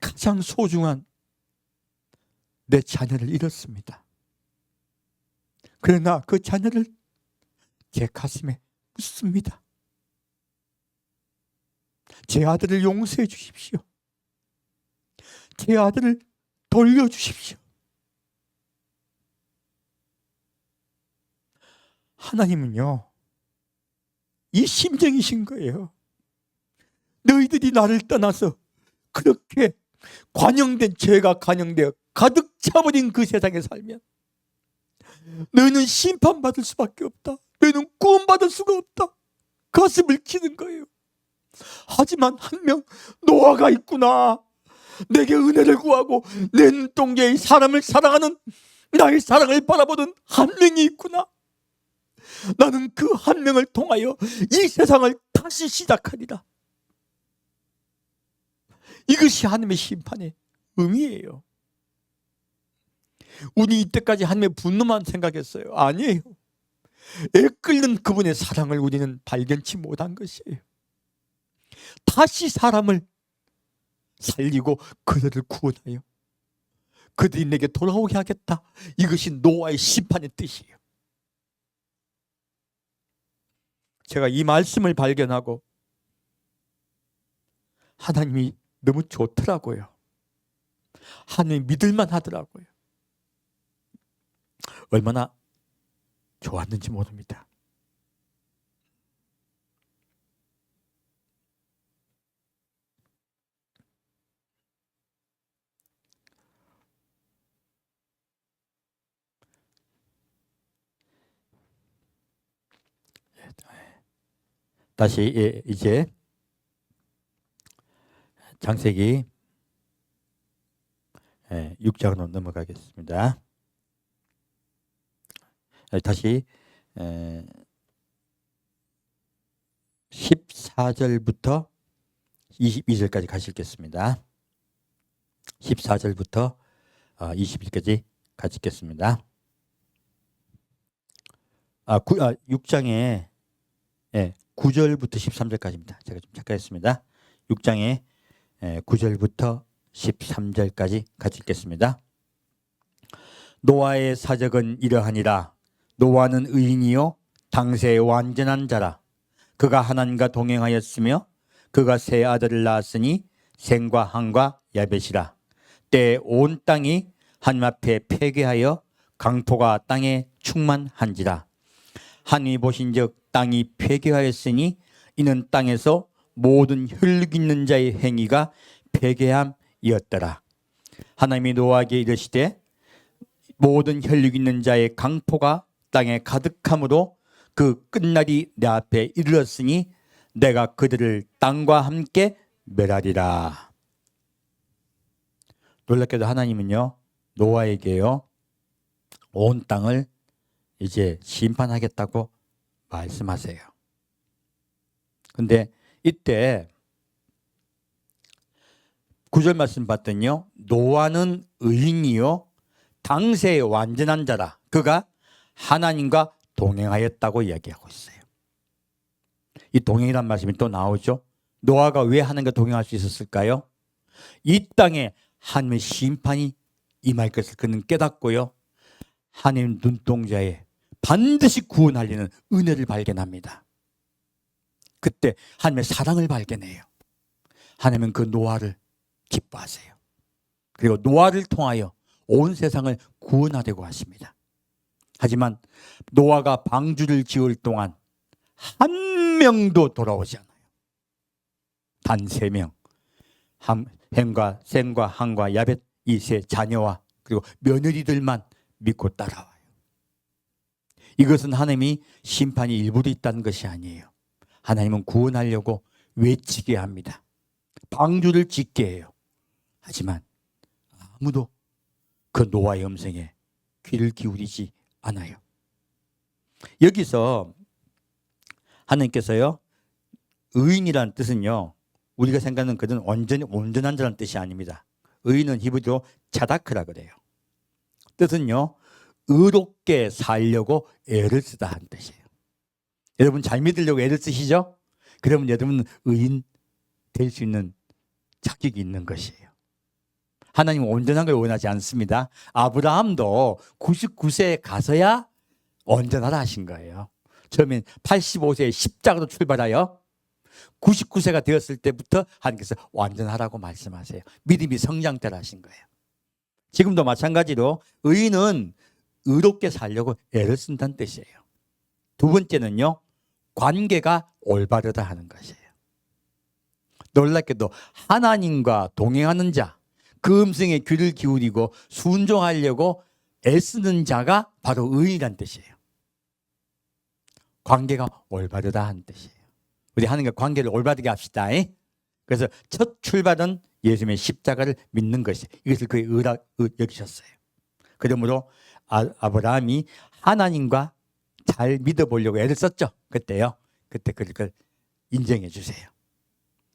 가장 소중한 내 자녀를 잃었습니다. 그러나 그 자녀를 제 가슴에 묻습니다. 제 아들을 용서해 주십시오. 제 아들을 돌려주십시오. 하나님은요, 이 심정이신 거예요. 너희들이 나를 떠나서 그렇게 관영된 죄가 관영되어 가득 차버린 그 세상에 살면 너희는 심판받을 수밖에 없다. 너희는 구원받을 수가 없다. 가슴을 치는 거예요. 하지만 한 명 노아가 있구나. 내게 은혜를 구하고 내 눈동자에 사람을 사랑하는, 나의 사랑을 바라보는 한 명이 있구나. 나는 그 한 명을 통하여 이 세상을 다시 시작하리라. 이것이 하나님의 심판의 의미예요. 우리 이때까지 하나님의 분노만 생각했어요. 아니에요. 애끓는 그분의 사랑을 우리는 발견치 못한 것이에요. 다시 사람을 살리고 그들을 구원하여 그들이 내게 돌아오게 하겠다. 이것이 노아의 심판의 뜻이에요. 제가 이 말씀을 발견하고 하나님이 너무 좋더라고요. 하나님 믿을만 하더라고요. 얼마나 좋았는지 모릅니다. 다시 이제 창세기 6장으로 넘어가겠습니다. 다시 14절부터 22절까지 가시겠습니다. 14절부터 20절까지 가시겠습니다. 6장에 9절부터 13절까지입니다. 제가 좀 착각했습니다. 6장에 9절부터 13절까지 같이 읽겠습니다. 노아의 사적은 이러하니라. 노아는 의인이요 당세의 완전한 자라. 그가 하나님과 동행하였으며 그가 세 아들을 낳았으니 셈과 함과 야벳이라. 때에 온 땅이 하나님 앞에 폐괴하여 강포가 땅에 충만한지라. 하나님이 보신즉 땅이 폐괴하였으니 이는 땅에서 모든 혈육 있는 자의 행위가 폐괴함이었더라. 하나님이 노아에게 이르시되 모든 혈육 있는 자의 강포가 땅에 가득함으로 그 끝날이 내 앞에 이르렀으니 내가 그들을 땅과 함께 멸하리라. 놀랍게도 하나님은요 노아에게요 온 땅을 이제 심판하겠다고 말씀하세요. 근데 이때 9절 말씀 봤더니요 노아는 의인이요 당세의 완전한 자라. 그가 하나님과 동행하였다고 이야기하고 있어요. 이 동행이란 말씀이 또 나오죠. 노아가 왜 하나님과 동행할 수 있었을까요? 이 땅에 하나님의 심판이 임할 것을 그는 깨닫고요 하나님 눈동자에 반드시 구원하려는 은혜를 발견합니다. 그때 하나님의 사랑을 발견해요. 하나님은 그 노아를 기뻐하세요. 그리고 노아를 통하여 온 세상을 구원하려고 하십니다. 하지만 노아가 방주를 지을 동안 한 명도 돌아오지 않아요. 단 3명. 햄과 셈과 함과 야벳 이 세 자녀와 그리고 며느리들만 믿고 따라와요. 이것은 하나님이 심판이 일부러 있다는 것이 아니에요. 하나님은 구원하려고 외치게 합니다. 방주를 짓게 해요. 하지만 아무도 그 노아의 음성에 귀를 기울이지 않아요. 여기서 하나님께서요 의인이라는 뜻은요 우리가 생각하는 그런 온전히 온전한 자라는 뜻이 아닙니다. 의인은 히브리어로 차다크라 그래요. 뜻은요 의롭게 살려고 애를 쓰다 하는 뜻이에요. 여러분 잘 믿으려고 애를 쓰시죠? 그러면 여러분은 의인 될 수 있는 자격이 있는 것이에요. 하나님은 온전한 걸 원하지 않습니다. 아브라함도 99세에 가서야 온전하다 하신 거예요. 처음엔 85세에 십자가로 출발하여 99세가 되었을 때부터 하나님께서 완전하라고 말씀하세요. 믿음이 성장되라 하신 거예요. 지금도 마찬가지로 의인은 의롭게 살려고 애를 쓴다는 뜻이에요. 두 번째는요 관계가 올바르다 하는 것이에요. 놀랍게도 하나님과 동행하는 자, 그 음성에 귀를 기울이고 순종하려고 애쓰는 자가 바로 의인이라는 뜻이에요. 관계가 올바르다 하는 뜻이에요. 우리 하나님과 관계를 올바르게 합시다. 그래서 첫 출발은 예수님의 십자가를 믿는 것이 이것을 그의 의라 여기셨어요. 그러므로 아브라함이 하나님과 잘 믿어보려고 애를 썼죠. 그때요. 그때 그걸 인정해 주세요.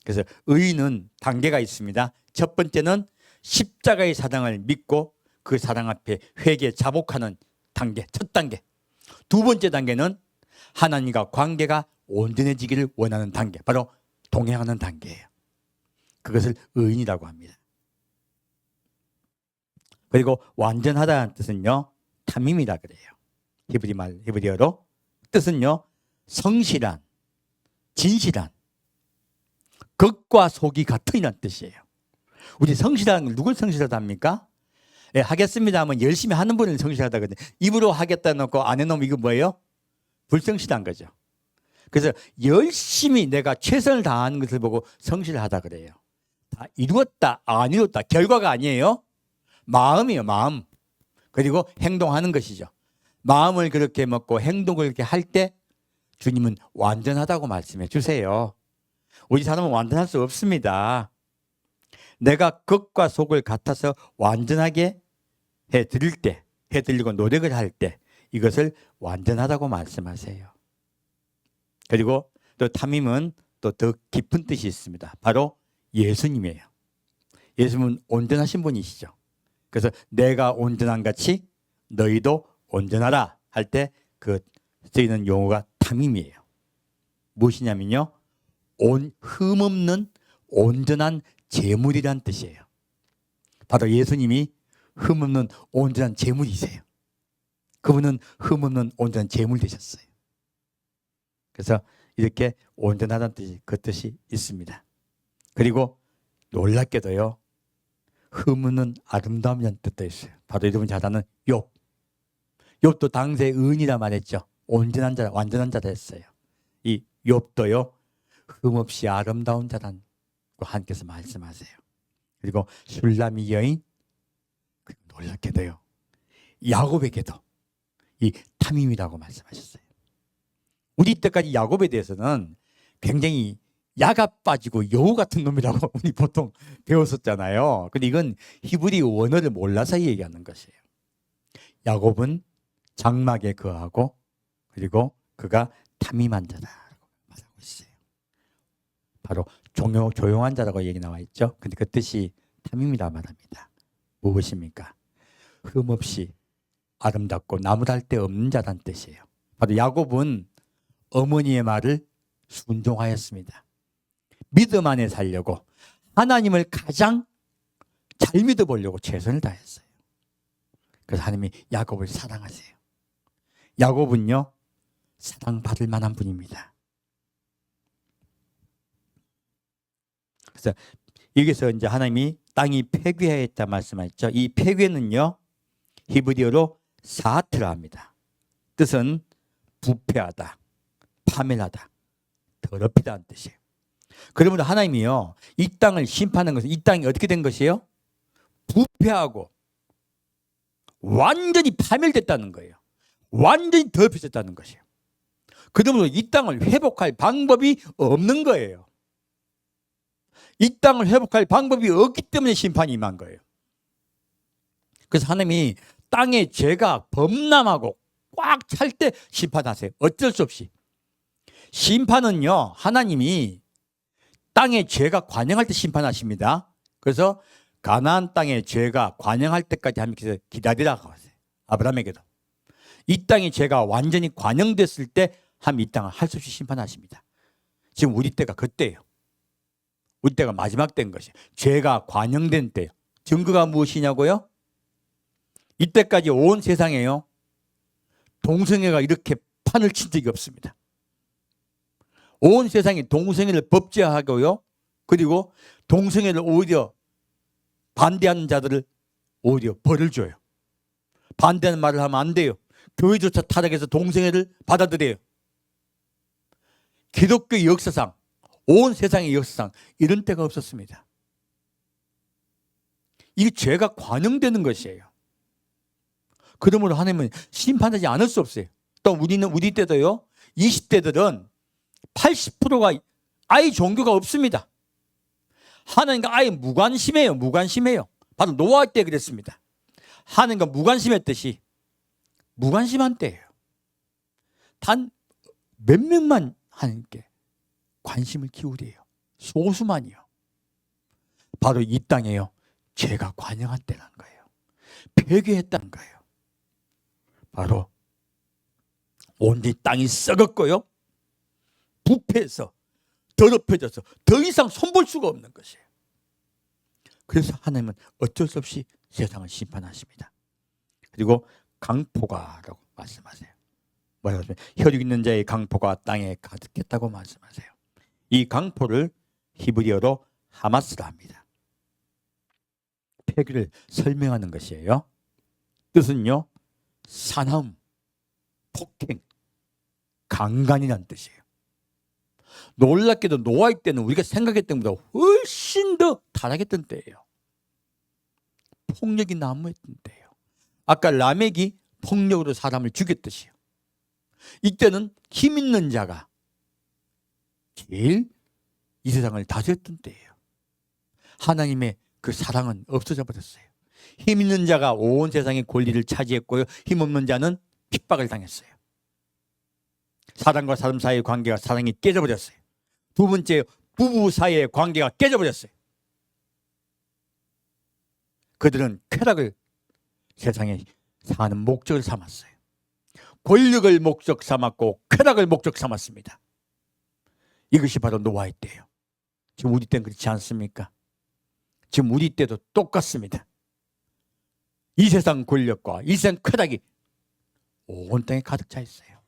그래서 의인은 단계가 있습니다. 첫 번째는 십자가의 사랑을 믿고 그 사랑 앞에 회개 자복하는 단계, 첫 단계. 두 번째 단계는 하나님과 관계가 온전해지기를 원하는 단계, 바로 동행하는 단계예요. 그것을 의인이라고 합니다. 그리고 완전하다는 뜻은요, 탐임이라 그래요. 히브리어로 뜻은요, 성실한, 진실한, 겉과 속이 같으이라는 뜻이에요. 우리 성실한 걸 누굴 성실하다 합니까? 예, 하겠습니다 하면 열심히 하는 분을 성실하다 그러거든요. 입으로 하겠다 놓고 안 해놓으면 이거 뭐예요? 불성실한 거죠. 그래서 열심히 내가 최선을 다하는 것을 보고 성실하다 그래요. 다 이루었다, 안 이루었다, 결과가 아니에요. 마음이에요, 마음. 그리고 행동하는 것이죠. 마음을 그렇게 먹고 행동을 그렇게 할 때 주님은 완전하다고 말씀해 주세요. 우리 사람은 완전할 수 없습니다. 내가 겉과 속을 같아서 완전하게 해드릴 때, 해드리고 노력을 할 때 이것을 완전하다고 말씀하세요. 그리고 또 탐임은 또 더 깊은 뜻이 있습니다. 바로 예수님이에요. 예수님은 온전하신 분이시죠. 그래서 내가 온전한 같이 너희도 온전하라 할 때 그 쓰이는 용어가 탐임이에요. 무엇이냐면요, 흠없는 온전한 제물이란 뜻이에요. 바로 예수님이 흠없는 온전한 제물이세요. 그분은 흠없는 온전한 제물 되셨어요. 그래서 이렇게 온전하다는 뜻이, 그 뜻이 있습니다. 그리고 놀랍게도요, 흠없는 아름다움이라는 뜻도 있어요. 바로 여러분 잘 아는 욥. 욥도 당시에 의인이라 말했죠. 온전한 자, 완전한 자라 했어요. 이 욥도요, 흠없이 아름다운 자라고 하나님께서 말씀하세요. 그리고 술람이 여인, 놀랍게도요, 야곱에게도 이 탐임이라고 말씀하셨어요. 우리 때까지 야곱에 대해서는 굉장히 야가 빠지고 여우 같은 놈이라고 우리 보통 배웠었잖아요. 근데 이건 히브리 원어를 몰라서 얘기하는 것이에요. 야곱은 장막에 거하고 그리고 그가 탐임한 자라고 말하고 있어요. 바로 조용한 자라고 얘기 나와 있죠. 근데 그 뜻이 탐임이라 말합니다. 무엇입니까? 흠없이 아름답고 나무랄 데 없는 자란 뜻이에요. 바로 야곱은 어머니의 말을 순종하였습니다. 믿음 안에 살려고 하나님을 가장 잘 믿어보려고 최선을 다했어요. 그래서 하나님이 야곱을 사랑하세요. 야곱은요, 사랑받을 만한 분입니다. 그래서 여기서 이제 하나님이 땅이 폐괴했다 말씀하셨죠. 이 폐괴는요, 히브리어로 사트라 합니다. 뜻은 부패하다, 파멸하다, 더럽히다는 뜻이에요. 그러면 하나님이요, 이 땅을 심판하는 것은, 이 땅이 어떻게 된 것이에요? 부패하고 완전히 파멸됐다는 거예요. 완전히 더럽혀졌다는 것이에요. 그러므로 이 땅을 회복할 방법이 없는 거예요. 이 땅을 회복할 방법이 없기 때문에 심판이 임한 거예요. 그래서 하나님이 땅의 죄가 범람하고 꽉 찰 때 심판하세요. 어쩔 수 없이. 심판은요, 하나님이 땅의 죄가 관영할 때 심판하십니다. 그래서 가나안 땅의 죄가 관영할 때까지 하나님께서 기다리라고 하세요. 아브라함에게도. 이 땅의 죄가 완전히 관영됐을 때 하나님 이 땅을 할 수 없이 심판하십니다. 지금 우리 때가 그때예요. 우리 때가 마지막 때인 것이에요. 죄가 관영된 때예요. 증거가 무엇이냐고요? 이때까지 온 세상에요, 동성애가 이렇게 판을 친 적이 없습니다. 온 세상이 동성애를 법제화하고요, 그리고 동성애를 오히려 반대하는 자들을 오히려 벌을 줘요. 반대하는 말을 하면 안 돼요. 교회조차 타락해서 동성애를 받아들여요. 기독교 역사상, 온 세상의 역사상 이런 때가 없었습니다. 이게 죄가 관영되는 것이에요. 그러므로 하나님은 심판하지 않을 수 없어요. 또 우리 때도요, 20대들은 80%가 아예 종교가 없습니다. 하나님과 아예 무관심해요. 무관심해요. 바로 노아 때 그랬습니다. 하나님과 무관심했듯이 무관심한 때예요. 단 몇 명만 하나님께 관심을 기울여요. 소수만이요. 바로 이 땅에요, 죄가 관영한 때라는 거예요. 회개했다는 거예요. 바로 온전히 땅이 썩었고요, 부패해서 더럽혀져서 더 이상 손볼 수가 없는 것이에요. 그래서 하나님은 어쩔 수 없이 세상을 심판하십니다. 그리고 강포가라고 말씀하세요. 뭐라고 하시면 혈육 있는 자의 강포가 땅에 가득했다고 말씀하세요. 이 강포를 히브리어로 하마스라 합니다. 폐기를 설명하는 것이에요. 뜻은요, 사나움, 폭행, 강간이라는 뜻이에요. 놀랍게도 노아의 때는 우리가 생각했던 것보다 훨씬 더 타락했던 때예요. 폭력이 난무했던 때예요. 아까 라멕이 폭력으로 사람을 죽였듯이요. 이때는 힘 있는 자가 제일 이 세상을 다스렸던 때예요. 하나님의 그 사랑은 없어져 버렸어요. 힘 있는 자가 온 세상의 권리를 차지했고요, 힘 없는 자는 핍박을 당했어요. 사람과 사람 사이의 관계가 사랑이 깨져버렸어요. 두 번째, 부부 사이의 관계가 깨져버렸어요. 그들은 쾌락을 세상에 상하는 목적을 삼았어요. 권력을 목적 삼았고 쾌락을 목적 삼았습니다. 이것이 바로 노아의 때예요. 지금 우리 때는 그렇지 않습니까? 지금 우리 때도 똑같습니다. 이 세상 권력과 이 세상 쾌락이 온 땅에 가득 차 있어요.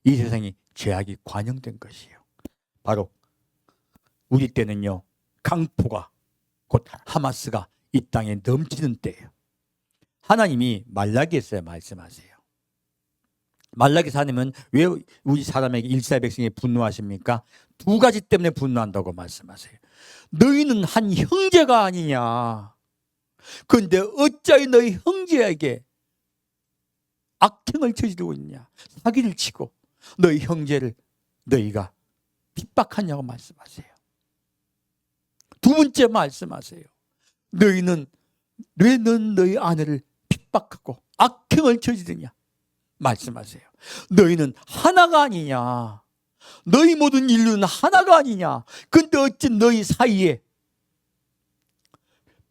이 세상이 죄악이 관영된 것이에요. 바로 우리 때는요, 강포가 곧 하마스가 이 땅에 넘치는 때예요. 하나님이 말라기에서 말씀하세요. 말라기에서 하나님은 왜 우리 사람에게 일사의 백성에 분노하십니까? 두 가지 때문에 분노한다고 말씀하세요. 너희는 한 형제가 아니냐. 그런데 어찌하여 너희 형제에게 악행을 저지르고 있냐. 사기를 치고 너희 형제를 너희가 핍박하냐고 말씀하세요. 두 번째 말씀하세요. 너희는 왜 넌 너희 아내를 핍박하고 악행을 저지르냐 말씀하세요. 너희는 하나가 아니냐. 너희 모든 인류는 하나가 아니냐. 근데 어찌 너희 사이에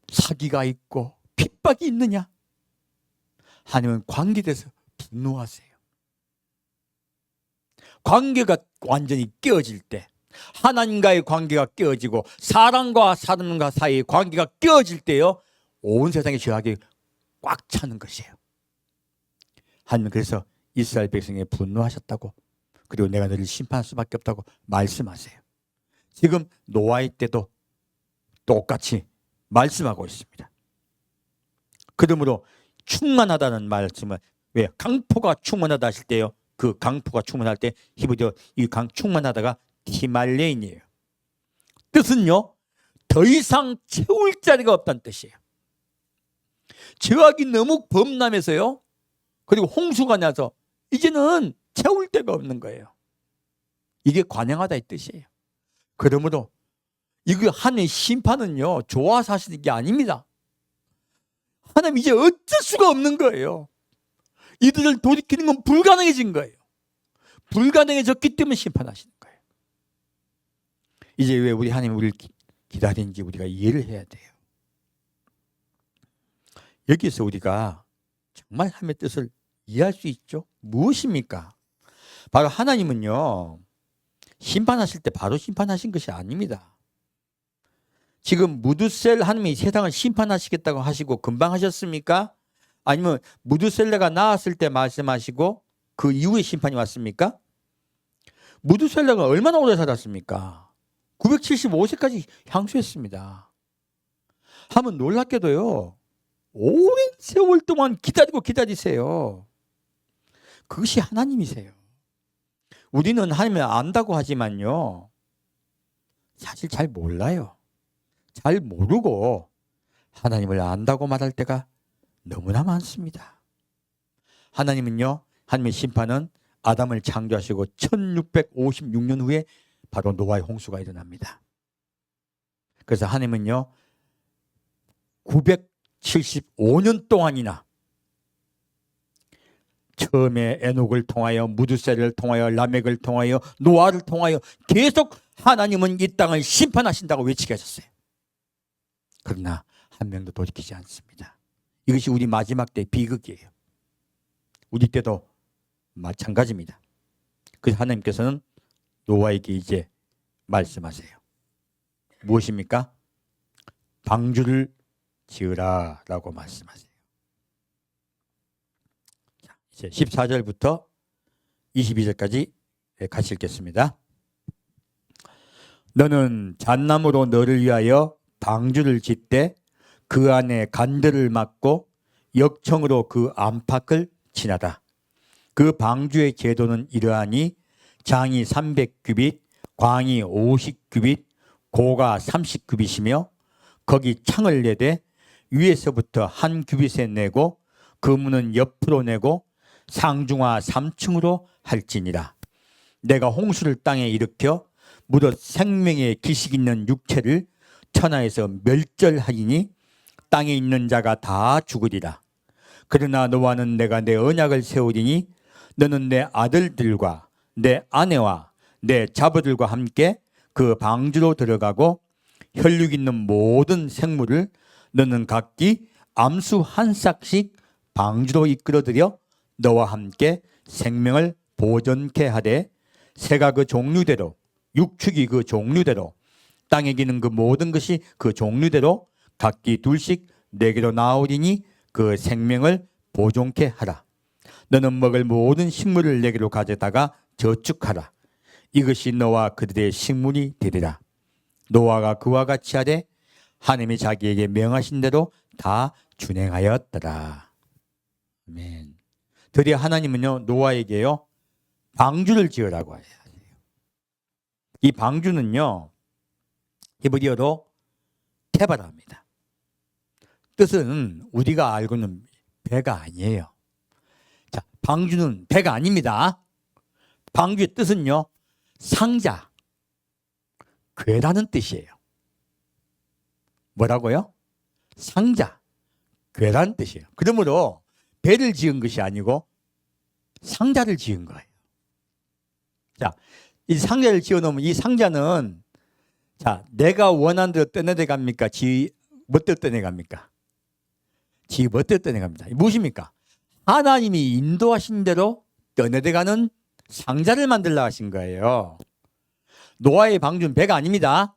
사기가 있고 핍박이 있느냐. 하나님은 관계에 대해서 분노하세요. 관계가 완전히 깨어질 때, 하나님과의 관계가 깨어지고 사람과 사람과 사이의 관계가 깨어질 때요, 온 세상의 죄악이 꽉 차는 것이에요. 하나님은 그래서 이스라엘 백성에 분노하셨다고, 그리고 내가 너를 심판할 수밖에 없다고 말씀하세요. 지금 노아의 때도 똑같이 말씀하고 있습니다. 그러므로 충만하다는 말씀은, 왜 강포가 충만하다 하실 때요, 그 강포가 충만할 때 히브리어 이 강 충만하다가 티말레인이에요. 뜻은요, 더 이상 채울 자리가 없다는 뜻이에요. 죄악이 너무 범람해서요, 그리고 홍수가 나서 이제는 채울 데가 없는 거예요. 이게 관영하다 이 뜻이에요. 그러므로 이거 하나님의 심판은요, 좋아서 하시는 게 아닙니다. 하나님 이제 어쩔 수가 없는 거예요. 이들을 돌이키는 건 불가능해진 거예요. 불가능해졌기 때문에 심판하시는 거예요. 이제 왜 우리 하나님 우리를 기다리는지 우리가 이해를 해야 돼요. 여기서 우리가 정말 하나님의 뜻을 이해할 수 있죠. 무엇입니까? 바로 하나님은요, 심판하실 때 바로 심판하신 것이 아닙니다. 지금 무드셀 하나님이 세상을 심판하시겠다고 하시고 금방 하셨습니까? 아니면 무드셀레가 나왔을 때 말씀하시고 그 이후에 심판이 왔습니까? 무드셀레가 얼마나 오래 살았습니까? 975세까지 향수했습니다. 하면 놀랍게도요, 오랜 세월 동안 기다리세요. 그것이 하나님이세요. 우리는 하나님을 안다고 하지만요, 사실 잘 몰라요. 잘 모르고 하나님을 안다고 말할 때가 너무나 많습니다. 하나님은요, 하나님의 심판은 아담을 창조하시고 1656년 후에 바로 노아의 홍수가 일어납니다. 그래서 하나님은요, 975년 동안이나 처음에 에녹을 통하여, 무드셀을 통하여, 라멕을 통하여, 노아를 통하여 계속 하나님은 이 땅을 심판하신다고 외치게 하셨어요. 그러나 한 명도 돌이키지 않습니다. 이것이 우리 마지막 때 비극이에요. 우리 때도 마찬가지입니다. 그래서 하나님께서는 노아에게 이제 말씀하세요. 무엇입니까? 방주를 지으라 라고 말씀하세요. 자, 이제 14절부터 22절까지 같이 읽겠습니다. 너는 잣나무로 너를 위하여 방주를 짓되 그 안에 간들을 막고 역청으로 그 안팎을 치나다. 그 방주의 제도는 이러하니 장이 300규빗, 광이 50규빗, 고가 30규빗이며 거기 창을 내되 위에서부터 한 규빗에 내고 그 문은 옆으로 내고 상중하 3층으로 할지니라. 내가 홍수를 땅에 일으켜 무릇 생명의 기식 있는 육체를 천하에서 멸절하리니 땅에 있는 자가 다 죽으리라. 그러나 너와는 내가 내 언약을 세우리니 너는 내 아들들과 내 아내와 내 자녀들과 함께 그 방주로 들어가고 혈육 있는 모든 생물을 너는 각기 암수 한 싹씩 방주로 이끌어들여 너와 함께 생명을 보존케 하되 새가 그 종류대로 육축이 그 종류대로 땅에 기는 그 모든 것이 그 종류대로 각기 둘씩 내게로 나오리니 그 생명을 보존케 하라. 너는 먹을 모든 식물을 내게로 가져다가 저축하라. 이것이 너와 그들의 식물이 되리라. 노아가 그와 같이 하되 하나님이 자기에게 명하신 대로 다 준행하였더라. 아멘. 드디어 하나님은요 노아에게요 방주를 지으라고 해요. 이 방주는요 히브리어로 테바라입니다. 뜻은 우리가 알고 있는 배가 아니에요. 자, 방주는 배가 아닙니다. 방주의 뜻은요 상자, 궤라는 뜻이에요. 뭐라고요? 상자, 궤라는 뜻이에요. 그러므로 배를 지은 것이 아니고 상자를 지은 거예요. 자, 이 상자를 지어놓으면 이 상자는 자, 내가 원하는 대로 떠내려 갑니까? 지 멋대로 떠내갑니까? 지 멋대로 떠내갑니다. 무엇입니까? 하나님이 인도하신 대로 떠내려가는 상자를 만들려 하신 거예요. 노아의 방주는 배가 아닙니다.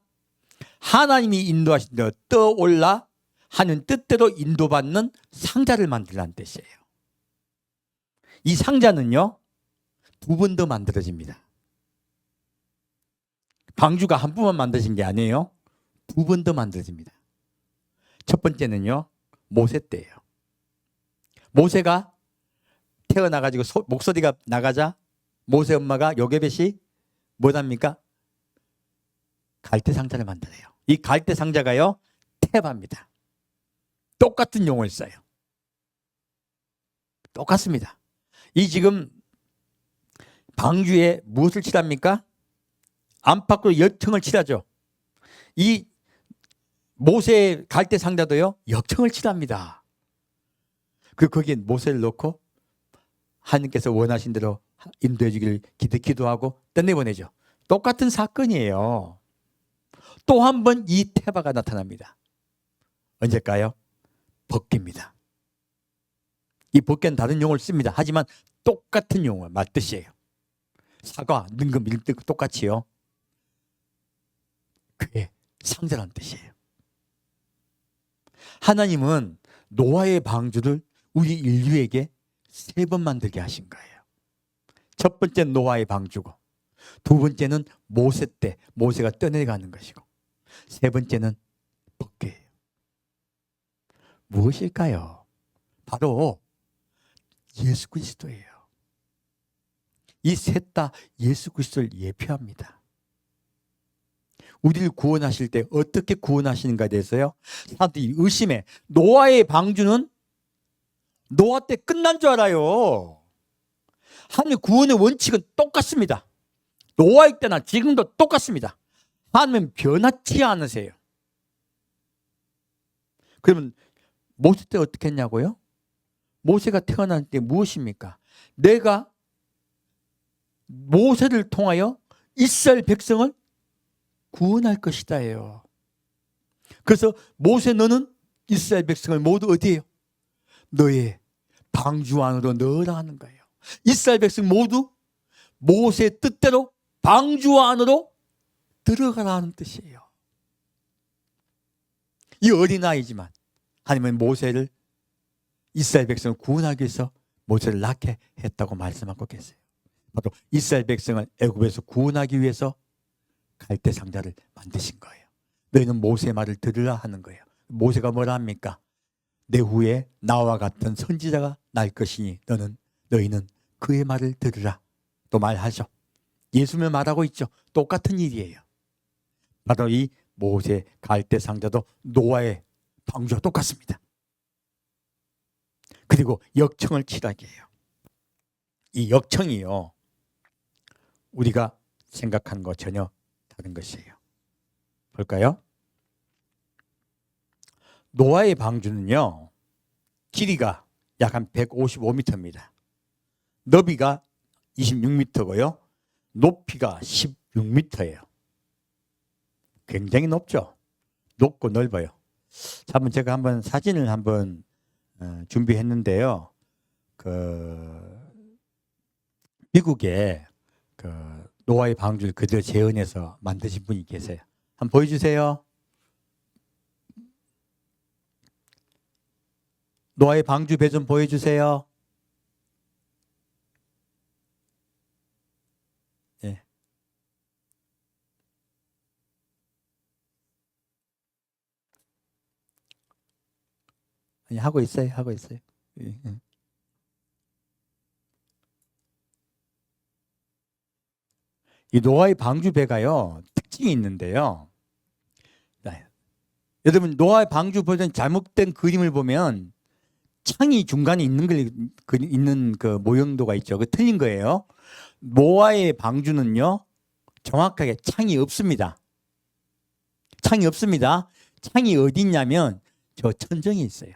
하나님이 인도하신 대로 떠올라 하는 뜻대로 인도받는 상자를 만들라는 뜻이에요. 이 상자는요 2번 더 만들어집니다. 방주가 한 번만 만드신 게 아니에요. 2번 더 만들어집니다. 첫 번째는요 모세 때예요. 모세가 태어나가지고 목소리가 나가자 모세 엄마가 요게벳이 뭐답니까? 갈대 상자를 만들어요. 이 갈대 상자가요 테바입니다. 똑같은 용어를 써요. 똑같습니다. 이 지금 방주에 무엇을 칠합니까? 안팎으로 역청을 칠하죠. 이 모세의 갈대 상자도요 역청을 칠합니다. 그리고 거기에 모세를 넣고 하나님께서 원하신 대로 인도해 주기를 기도하고 떠내보내죠. 똑같은 사건이에요. 또 한 번 이 테바가 나타납니다. 언제일까요? 법궤입니다. 이 법궤는 다른 용어를 씁니다. 하지만 똑같은 용어, 맞뜻이에요. 사과, 능금, 밀등 똑같이요. 그게 상자라는 뜻이에요. 하나님은 노아의 방주를 우리 인류에게 3번 만들게 하신 거예요. 첫 번째는 노아의 방주고, 두 번째는 모세 때 모세가 떠내려가는 것이고, 세 번째는 법궤예요. 무엇일까요? 바로 예수 그리스도예요. 이 셋 다 예수 그리스도를 예표합니다. 우리를 구원하실 때 어떻게 구원하시는가에 대해서요 사람들이 의심해. 노아의 방주는 노아 때 끝난 줄 알아요. 하나님의 구원의 원칙은 똑같습니다. 노아의 때나 지금도 똑같습니다. 하나님은 변하지 않으세요. 그러면 모세 때 어떻게 했냐고요? 모세가 태어날 때 무엇입니까? 내가 모세를 통하여 이스라엘 백성을 구원할 것이다예요. 그래서 모세 너는 이스라엘 백성을 모두 어디에요? 너의 방주 안으로 넣으라 하는 거예요. 이스라엘 백성 모두 모세의 뜻대로 방주 안으로 들어가라는 뜻이에요. 이 어린아이지만 하나님은 모세를 이스라엘 백성을 구원하기 위해서 모세를 낳게 했다고 말씀하고 계세요. 바로 이스라엘 백성을 애굽에서 구원하기 위해서 갈대 상자를 만드신 거예요. 너희는 모세의 말을 들으라 하는 거예요. 모세가 뭐라 합니까? 내 후에 나와 같은 선지자가 날 것이니 너희는 그의 말을 들으라. 또 말하죠. 예수님을 말하고 있죠. 똑같은 일이에요. 바로 이 모세 갈대 상자도 노아의 방주와 똑같습니다. 그리고 역청을 칠하게 해요. 이 역청이요, 우리가 생각하는 것 전혀 다른 것이에요. 볼까요? 노아의 방주는요, 길이가 약 한 155m입니다. 너비가 26m고요. 높이가 16m예요. 굉장히 높죠. 높고 넓어요. 자, 제가 한번 사진을 준비했는데요. 미국에 노아의 방주를 그대로 재현해서 만드신 분이 계세요. 한번 보여주세요. 노아의 방주 배 좀 보여주세요. 네. 아니, 하고 있어요. 네. 이 노아의 방주 배가요, 특징이 있는데요. 네. 여러분, 노아의 방주 버전 잘못된 그림을 보면 창이 중간에 있는 그 모형도가 있죠. 그 틀린 거예요. 노아의 방주는요, 정확하게 창이 없습니다. 창이 없습니다. 창이 어디 있냐면 저 천정에 있어요.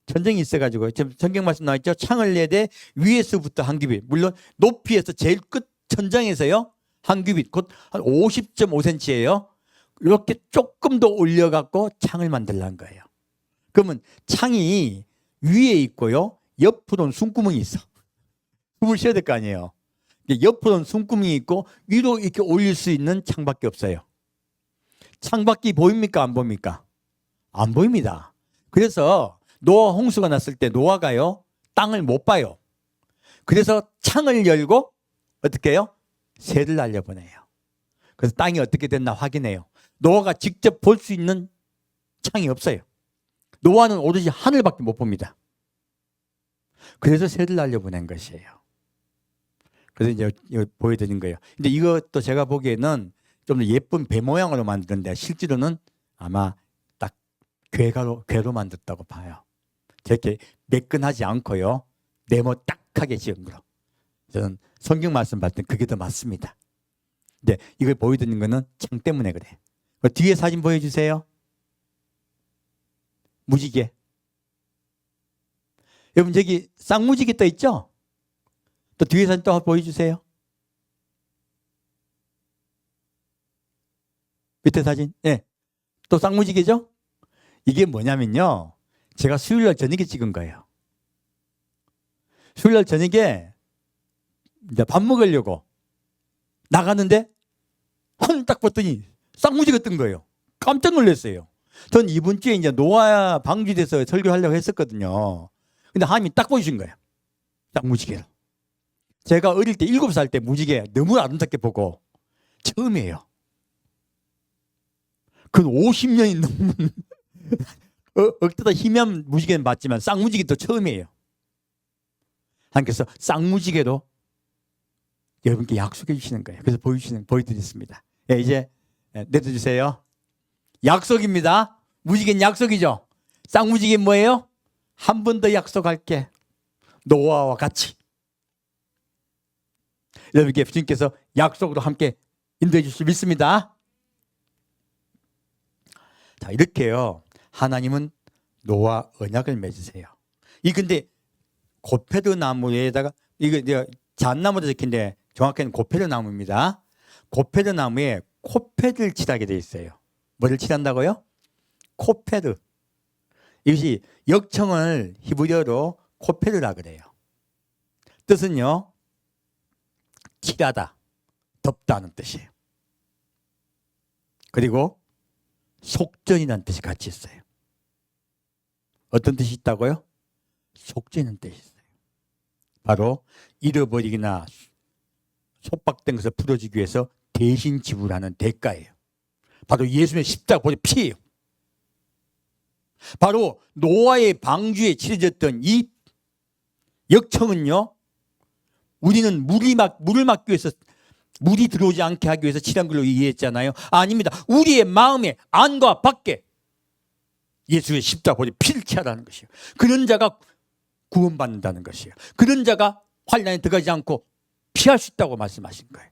천정이 있어가지고 지금 성경 말씀 나와있죠. 창을 내되 위에서부터 한 규빗, 물론 높이에서 제일 끝 천장에서요 한 규빗, 곧 한 50.5cm예요. 이렇게 조금 더 올려갖고 창을 만들라는 거예요. 그러면 창이 위에 있고요, 옆으로는 숨구멍이 있어. 숨을 쉬어야 될 거 아니에요. 옆으로는 숨구멍이 있고 위로 이렇게 올릴 수 있는 창밖에 없어요. 창밖이 보입니까? 안 보입니까? 안 보입니다. 그래서 노아 홍수가 났을 때 노아가요, 땅을 못 봐요. 그래서 창을 열고 어떻게 해요? 새를 날려보내요. 그래서 땅이 어떻게 됐나 확인해요. 노아가 직접 볼 수 있는 창이 없어요. 노아는 오로지 하늘밖에 못 봅니다. 그래서 새를 날려보낸 것이에요. 그래서 이제 이거 보여드린 거예요. 근데 이것도 제가 보기에는 좀 더 예쁜 배 모양으로 만드는데 실제로는 아마 딱 괴로 만들었다고 봐요. 저렇게 매끈하지 않고요, 네모딱하게 지은 거로. 저는 성경 말씀 봤을 때 그게 더 맞습니다. 근데 이걸 보여드리는 거는 창 때문에 그래. 뒤에 사진 보여주세요. 무지개. 여러분 저기 쌍무지개 떠 있죠? 또 뒤에 사진 또 보여주세요. 밑에 사진. 네. 또 쌍무지개죠? 이게 뭐냐면요, 제가 수요일날 저녁에 찍은 거예요. 수요일날 저녁에 이제 밥 먹으려고 나갔는데 하늘 딱 봤더니 쌍무지가 뜬 거예요. 깜짝 놀랐어요. 전 이번 주에 이제 노아 방주에 대해서 설교하려고 했었거든요. 근데 하나님이 딱 보여주신 거예요. 쌍무지개를. 제가 어릴 때 7살 때 무지개 너무 아름답게 보고 처음이에요. 그건 50년이 넘는 어디다 희미한 무지개는 봤지만 쌍무지개도 처음이에요. 하나님께서 쌍무지개로 여러분께 약속해 주시는 거예요. 그래서 보여드리겠습니다. 네, 이제 내려주세요. 약속입니다. 무지개는 약속이죠. 쌍무지개는 뭐예요? 한 번 더 약속할게. 노아와 같이. 여러분께 주님께서 약속으로 함께 인도해 주실 믿습니다. 자, 이렇게요, 하나님은 노아 언약을 맺으세요. 근데 고페드 나무에다가, 이거 내가 잣나무도 적힌데 정확히는 고페드 나무입니다. 고페드 나무에 코패드를 칠하게 돼 있어요. 뭐를 칠한다고요? 코패드. 이것이 역청을 히브리어로 코페르라 그래요. 뜻은요, 칠하다, 덥다는 뜻이에요. 그리고 속전이라는 뜻이 같이 있어요. 어떤 뜻이 있다고요? 속죄는 뜻이 있어요. 바로 잃어버리거나 속박된 것을 풀어주기 위해서 대신 지불하는 대가예요. 바로 예수님의 십자가의 피예요. 바로 노아의 방주에 치러졌던 이 역청은요, 우리는 물을 막기 위해서, 물이 들어오지 않게 하기 위해서 칠한 걸로 이해했잖아요. 아닙니다. 우리의 마음에 안과 밖에 예수의 십자가의 피를 취하라는 것이에요. 그런 자가 구원받는다는 것이에요. 그런 자가 환난에 들어가지 않고 피할 수 있다고 말씀하신 거예요.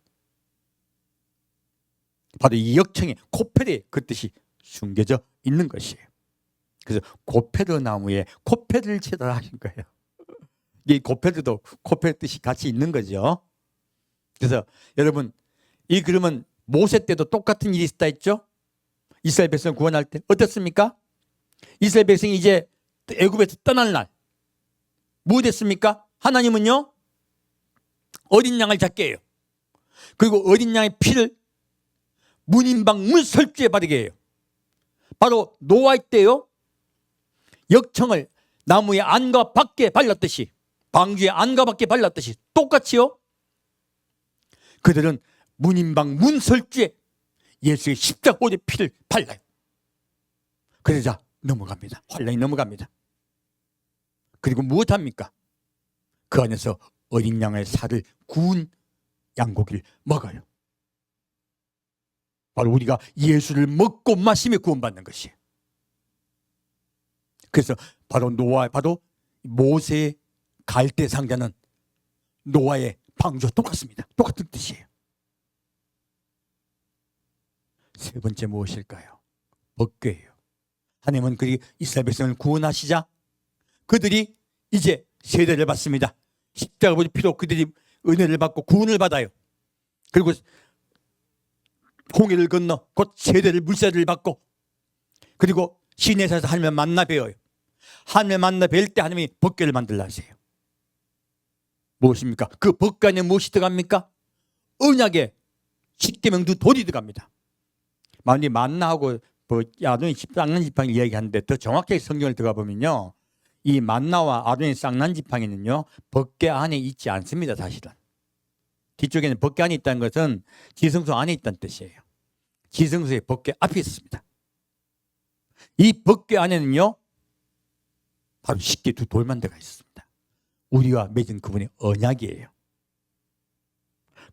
바로 이 역청의 코페르에 그 뜻이 숨겨져 있는 것이에요. 그래서 고페르 나무에 코페르를 치더라 하신 거예요. 이 고페르도 코페르 뜻이 같이 있는 거죠. 그래서 여러분, 이 그러면 모세 때도 똑같은 일이 있었다 했죠? 이스라엘 백성 구원할 때 어떻습니까? 이스라엘 백성이 이제 애굽에서 떠날 날 뭐 됐습니까? 하나님은요, 어린 양을 잡게 해요. 그리고 어린 양의 피를 문인방 문설주에 바르게 해요. 바로 노아의 때요, 역청을 나무의 안과 밖에 발랐듯이, 방주의 안과 밖에 발랐듯이 똑같이요, 그들은 문인방 문설주에 예수의 십자가의 피를 발라요. 그러자 넘어갑니다. 환난이 넘어갑니다. 그리고 무엇합니까? 그 안에서 어린 양의 살을 구운 양고기를 먹어요. 바로 우리가 예수를 먹고 마시며 구원받는 것이에요. 그래서 바로 바로 모세의 갈대 상자는 노아의 방주와 똑같습니다. 똑같은 뜻이에요. 세 번째 무엇일까요? 법궤예요. 하나님은 그리 이스라엘 백성을 구원하시자 그들이 이제 세례를 받습니다. 십자가의 피로 그들이 은혜를 받고 구원을 받아요. 그리고 홍해를 건너 곧 물세례를 받고, 그리고 시내에서 하나님을 만나 뵈어요. 하나님을 만나 뵐 때 하나님이 법궤를 만들라 하세요. 무엇입니까? 그 법궤 안에 무엇이 들어갑니까? 언약의 십계명 두 돌이 들어갑니다. 만약에 만나하고 아론이 쌍난 지팡이 이야기하는데 더 정확하게 성경을 들어가 보면요, 이 만나와 아론의 쌍난 지팡이는요, 법궤 안에 있지 않습니다. 사실은 뒤쪽에는 법궤 안에 있다는 것은 지성소 안에 있다는 뜻이에요. 지성소의 법궤 앞에 있습니다. 이 법궤 안에는요, 바로 십계 두 돌만 들어가 있습니다. 우리와 맺은 그분의 언약이에요.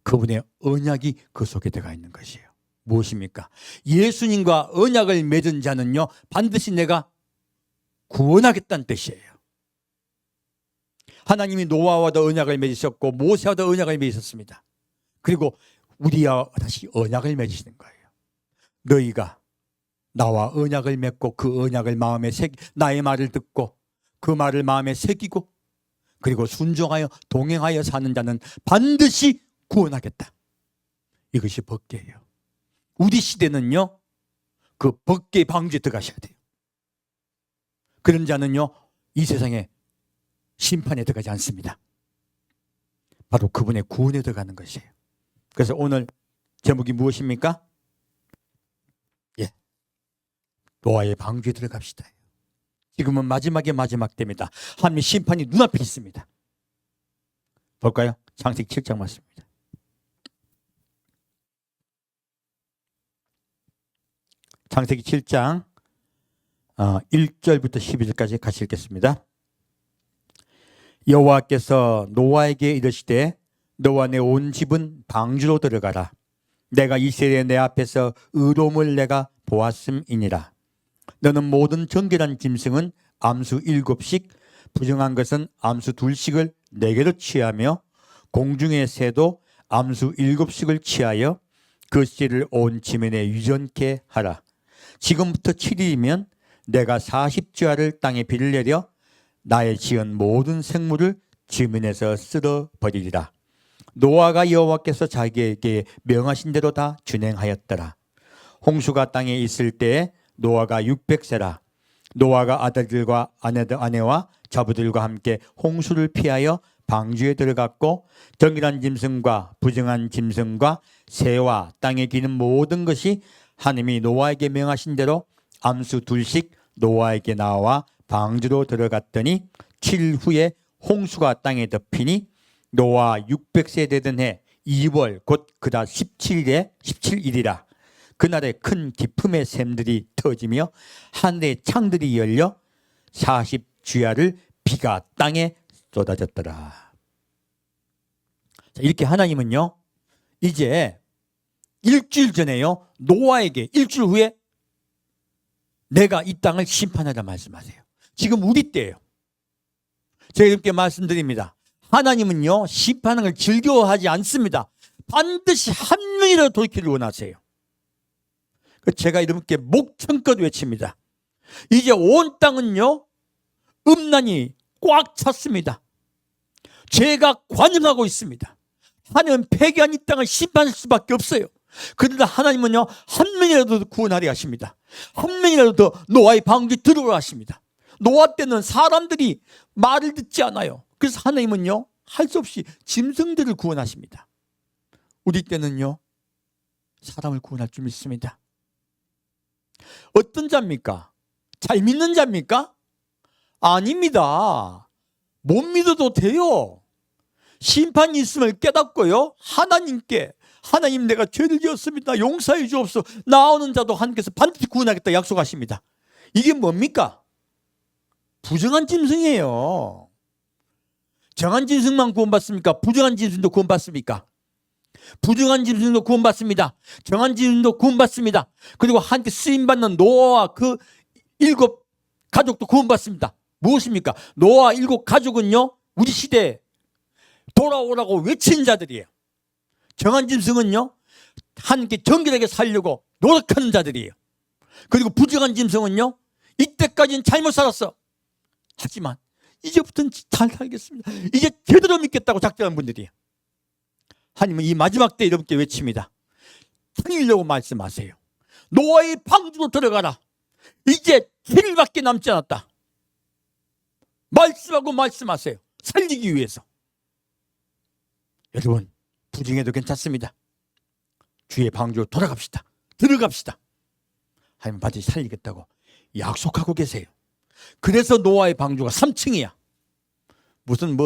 그분의 언약이 그 속에 들어가 있는 것이에요. 무엇입니까? 예수님과 언약을 맺은 자는요, 반드시 내가 구원하겠다는 뜻이에요. 하나님이 노아와도 언약을 맺으셨고 모세와도 언약을 맺으셨습니다. 그리고 우리와 다시 언약을 맺으시는 거예요. 너희가 나와 언약을 맺고 그 언약을 마음에 나의 말을 듣고 그 말을 마음에 새기고 그리고 순종하여 동행하여 사는 자는 반드시 구원하겠다. 이것이 법궤예요. 우리 시대는요, 그 법궤 방주에 들어가셔야 돼요. 그런 자는요, 이 세상에 심판에 들어가지 않습니다. 바로 그분의 구원에 들어가는 것이에요. 그래서 오늘 제목이 무엇입니까? 노아의 방주에 들어갑시다. 지금은 마지막 때입니다. 하나님의 심판이 눈앞에 있습니다. 볼까요? 창세기 7장 맞습니다. 창세기 7장 1절부터 12절까지 같이 읽겠습니다. 여호와께서 노아에게 이르시되 너와 내 온 집은 방주로 들어가라. 내가 이스라엘의 내 앞에서 의로움을 내가 보았음이니라. 너는 모든 정결한 짐승은 암수 7씩, 부정한 것은 암수 2씩을 내게로 취하며 공중의 새도 암수 7씩을 취하여 그 씨를 온 지면에 유전케 하라. 지금부터 7일이면 내가 40주야를 땅에 비를 내려 나의 지은 모든 생물을 지면에서 쓸어버리리라. 노아가 여호와께서 자기에게 명하신 대로 다 준행하였더라. 홍수가 땅에 있을 때에 노아가 600세라. 노아가 아들들과 아내와 자부들과 함께 홍수를 피하여 방주에 들어갔고 정결한 짐승과 부정한 짐승과 새와 땅에 기는 모든 것이 하나님이 노아에게 명하신 대로 암수 둘씩 노아에게 나와 방주로 들어갔더니 7일 후에 홍수가 땅에 덮이니 노아 600세 되던 해 2월 곧 그달 17일이라 그날에 큰 기품의 샘들이 터지며 하늘의 창들이 열려 40주야를 비가 땅에 쏟아졌더라. 자, 이렇게 하나님은요 이제 일주일 전에요 노아에게 일주일 후에 내가 이 땅을 심판하라 말씀하세요. 지금 우리 때예요. 제가 이렇게 말씀드립니다. 하나님은요 심판하는 걸 즐거워하지 않습니다. 반드시 한 명이라도 돌이키를 원하세요. 제가 이렇게 목청껏 외칩니다. 이제 온 땅은요 음란이 꽉 찼습니다. 죄가 관영하고 있습니다. 하나님은 폐기한 이 땅을 심판할 수밖에 없어요. 그러나 하나님은요 한 명이라도 구원하려 하십니다. 한 명이라도 더 노아의 방주에 들어오라 하십니다. 노아 때는 사람들이 말을 듣지 않아요. 그래서 하나님은요 할 수 없이 짐승들을 구원하십니다. 우리 때는요 사람을 구원할 줄 믿습니다. 어떤 자입니까? 잘 믿는 자입니까? 아닙니다. 못 믿어도 돼요. 심판이 있음을 깨닫고요 하나님께 하나님 내가 죄를 지었습니다. 용서해 주옵소서. 나오는 자도 하나님께서 반드시 구원하겠다 약속하십니다. 이게 뭡니까? 부정한 짐승이에요. 정한 짐승만 구원받습니까? 부정한 짐승도 구원받습니까? 부정한 짐승도 구원받습니다. 정한 짐승도 구원받습니다. 그리고 하나님께 쓰임받는 노아와 그 7 가족도 구원받습니다. 무엇입니까? 노아 7 가족은요 우리 시대에 돌아오라고 외친 자들이에요. 정한 짐승은요 하나님께 정결하게 살려고 노력하는 자들이에요. 그리고 부정한 짐승은요 이때까지는 잘못 살았어. 하지만 이제부터는 잘 살겠습니다. 이제 제대로 믿겠다고 작정한 분들이에요. 하나님은 이 마지막 때 여러분께 외칩니다. 살리려고 말씀하세요. 노아의 방주로 들어가라. 이제 7일밖에 남지 않았다. 말씀하고 말씀하세요. 살리기 위해서. 여러분 부정해도 괜찮습니다. 주의 방주로 돌아갑시다. 들어갑시다. 하나님 반드시 살리겠다고 약속하고 계세요. 그래서 노아의 방주가 3층이야. 무슨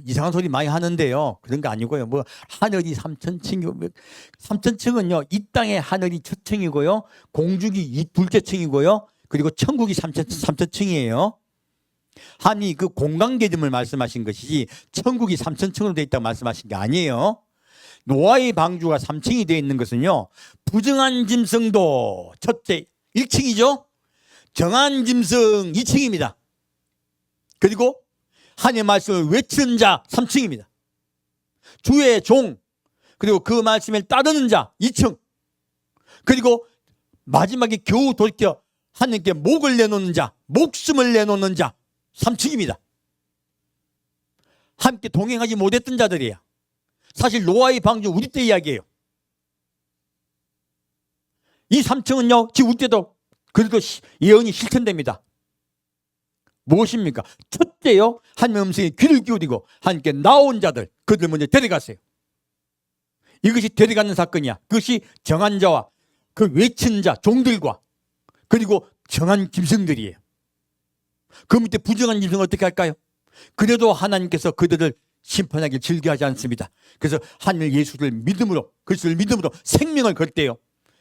이상한 소리 많이 하는데요. 그런 거 아니고요. 하늘이 3천층이고 3천층은요 이 땅의 하늘이 첫 층이고요. 공중이 둘째 층이고요. 그리고 천국이 3천층이에요. 하나님이 그 공간 개념을 말씀하신 것이지 천국이 3천층으로 되어 있다고 말씀하신 게 아니에요. 노아의 방주가 3층이 되어 있는 것은요 부정한 짐승도 첫째 1층이죠. 정한 짐승 2층입니다. 그리고 하나님의 말씀을 외치는 자 3층입니다. 주의 종 그리고 그 말씀을 따르는 자 2층 그리고 마지막에 겨우 돌이켜 하나님께 목을 내놓는 자 목숨을 내놓는 자 3층입니다. 함께 동행하지 못했던 자들이에요. 사실 노아의 방주 우리 때 이야기예요. 이 3층은요 지금 우리 때도 그래도 예언이 실천됩니다. 무엇입니까? 첫째요 하나님의 음성에 귀를 기울이고 하나님께 나온 자들 그들 먼저 데려가세요. 이것이 데려가는 사건이야. 그것이 정한 자와 그 외친 자 종들과 그리고 정한 짐승들이에요. 그 밑에 부정한 짐승은 어떻게 할까요? 그래도 하나님께서 그들을 심판하기 즐겨하지 않습니다. 그래서 하나님 예수를 믿음으로 그리스도를 믿음으로 생명을 걸 때요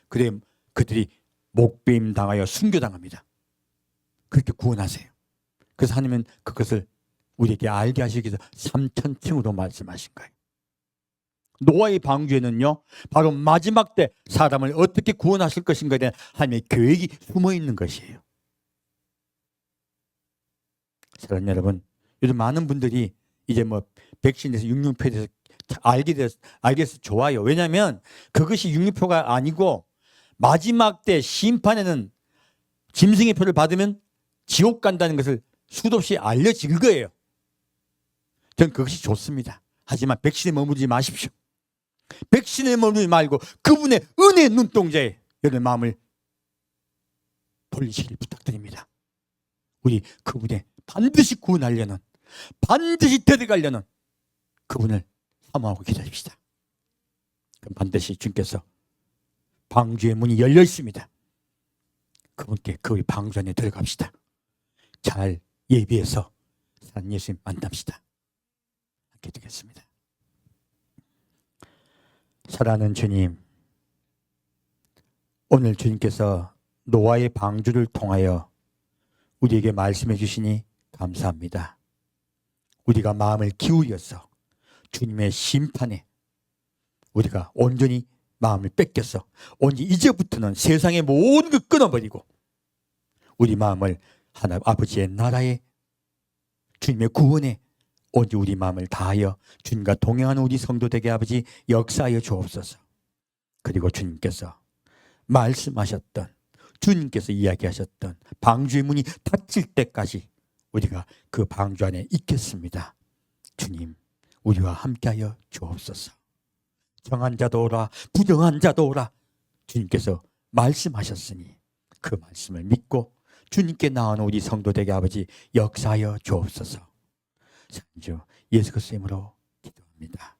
그래 그들이 목배임 당하여 순교당합니다. 그렇게 구원하세요. 그래서 하나님은 그것을 우리에게 알게 하시기 위해서 3천층으로 말씀하신 거예요. 노아의 방주에는요 바로 마지막 때 사람을 어떻게 구원하실 것인가에 대한 하나님의 계획이 숨어 있는 것이에요. 사랑하는 여러분, 요즘 많은 분들이 이제 백신에서 육류표에 대해서 알게 돼서 좋아요. 왜냐하면 그것이 육류표가 아니고 마지막 때 심판에는 짐승의 표를 받으면 지옥 간다는 것을 수도 없이 알려질 거예요. 저는 그것이 좋습니다. 하지만 백신에 머무르지 마십시오. 백신에 머무르지 말고 그분의 은혜의 눈동자에 여러분의 마음을 돌리시길 부탁드립니다. 우리 그분의 반드시 구원하려는, 반드시 데려가려는 그분을 사모하고 기다립시다. 그럼 반드시 주님께서 방주의 문이 열려 있습니다. 그분께 그 방주 안에 들어갑시다. 잘 예비해서 산 예수님 만납시다. 함께 되겠습니다. 사랑하는 주님, 오늘 주님께서 노아의 방주를 통하여 우리에게 말씀해 주시니 감사합니다. 우리가 마음을 기울여서 주님의 심판에 우리가 온전히 마음을 뺏겨서 온전히 이제부터는 세상의 모든 걸 끊어버리고 우리 마음을 하나님 아버지의 나라에, 주님의 구원에 온전히 우리 마음을 다하여 주님과 동행하는 우리 성도 되게 아버지 역사하여 주옵소서. 그리고 주님께서 말씀하셨던, 주님께서 이야기하셨던 방주의 문이 닫힐 때까지 우리가 그 방주 안에 있겠습니다. 주님, 우리와 함께하여 주옵소서. 정한 자도 오라, 부정한 자도 오라. 주님께서 말씀하셨으니 그 말씀을 믿고 주님께 나오는 우리 성도 되게 아버지 역사하여 주옵소서. 주 예수 그리스도의 이름으로 기도합니다.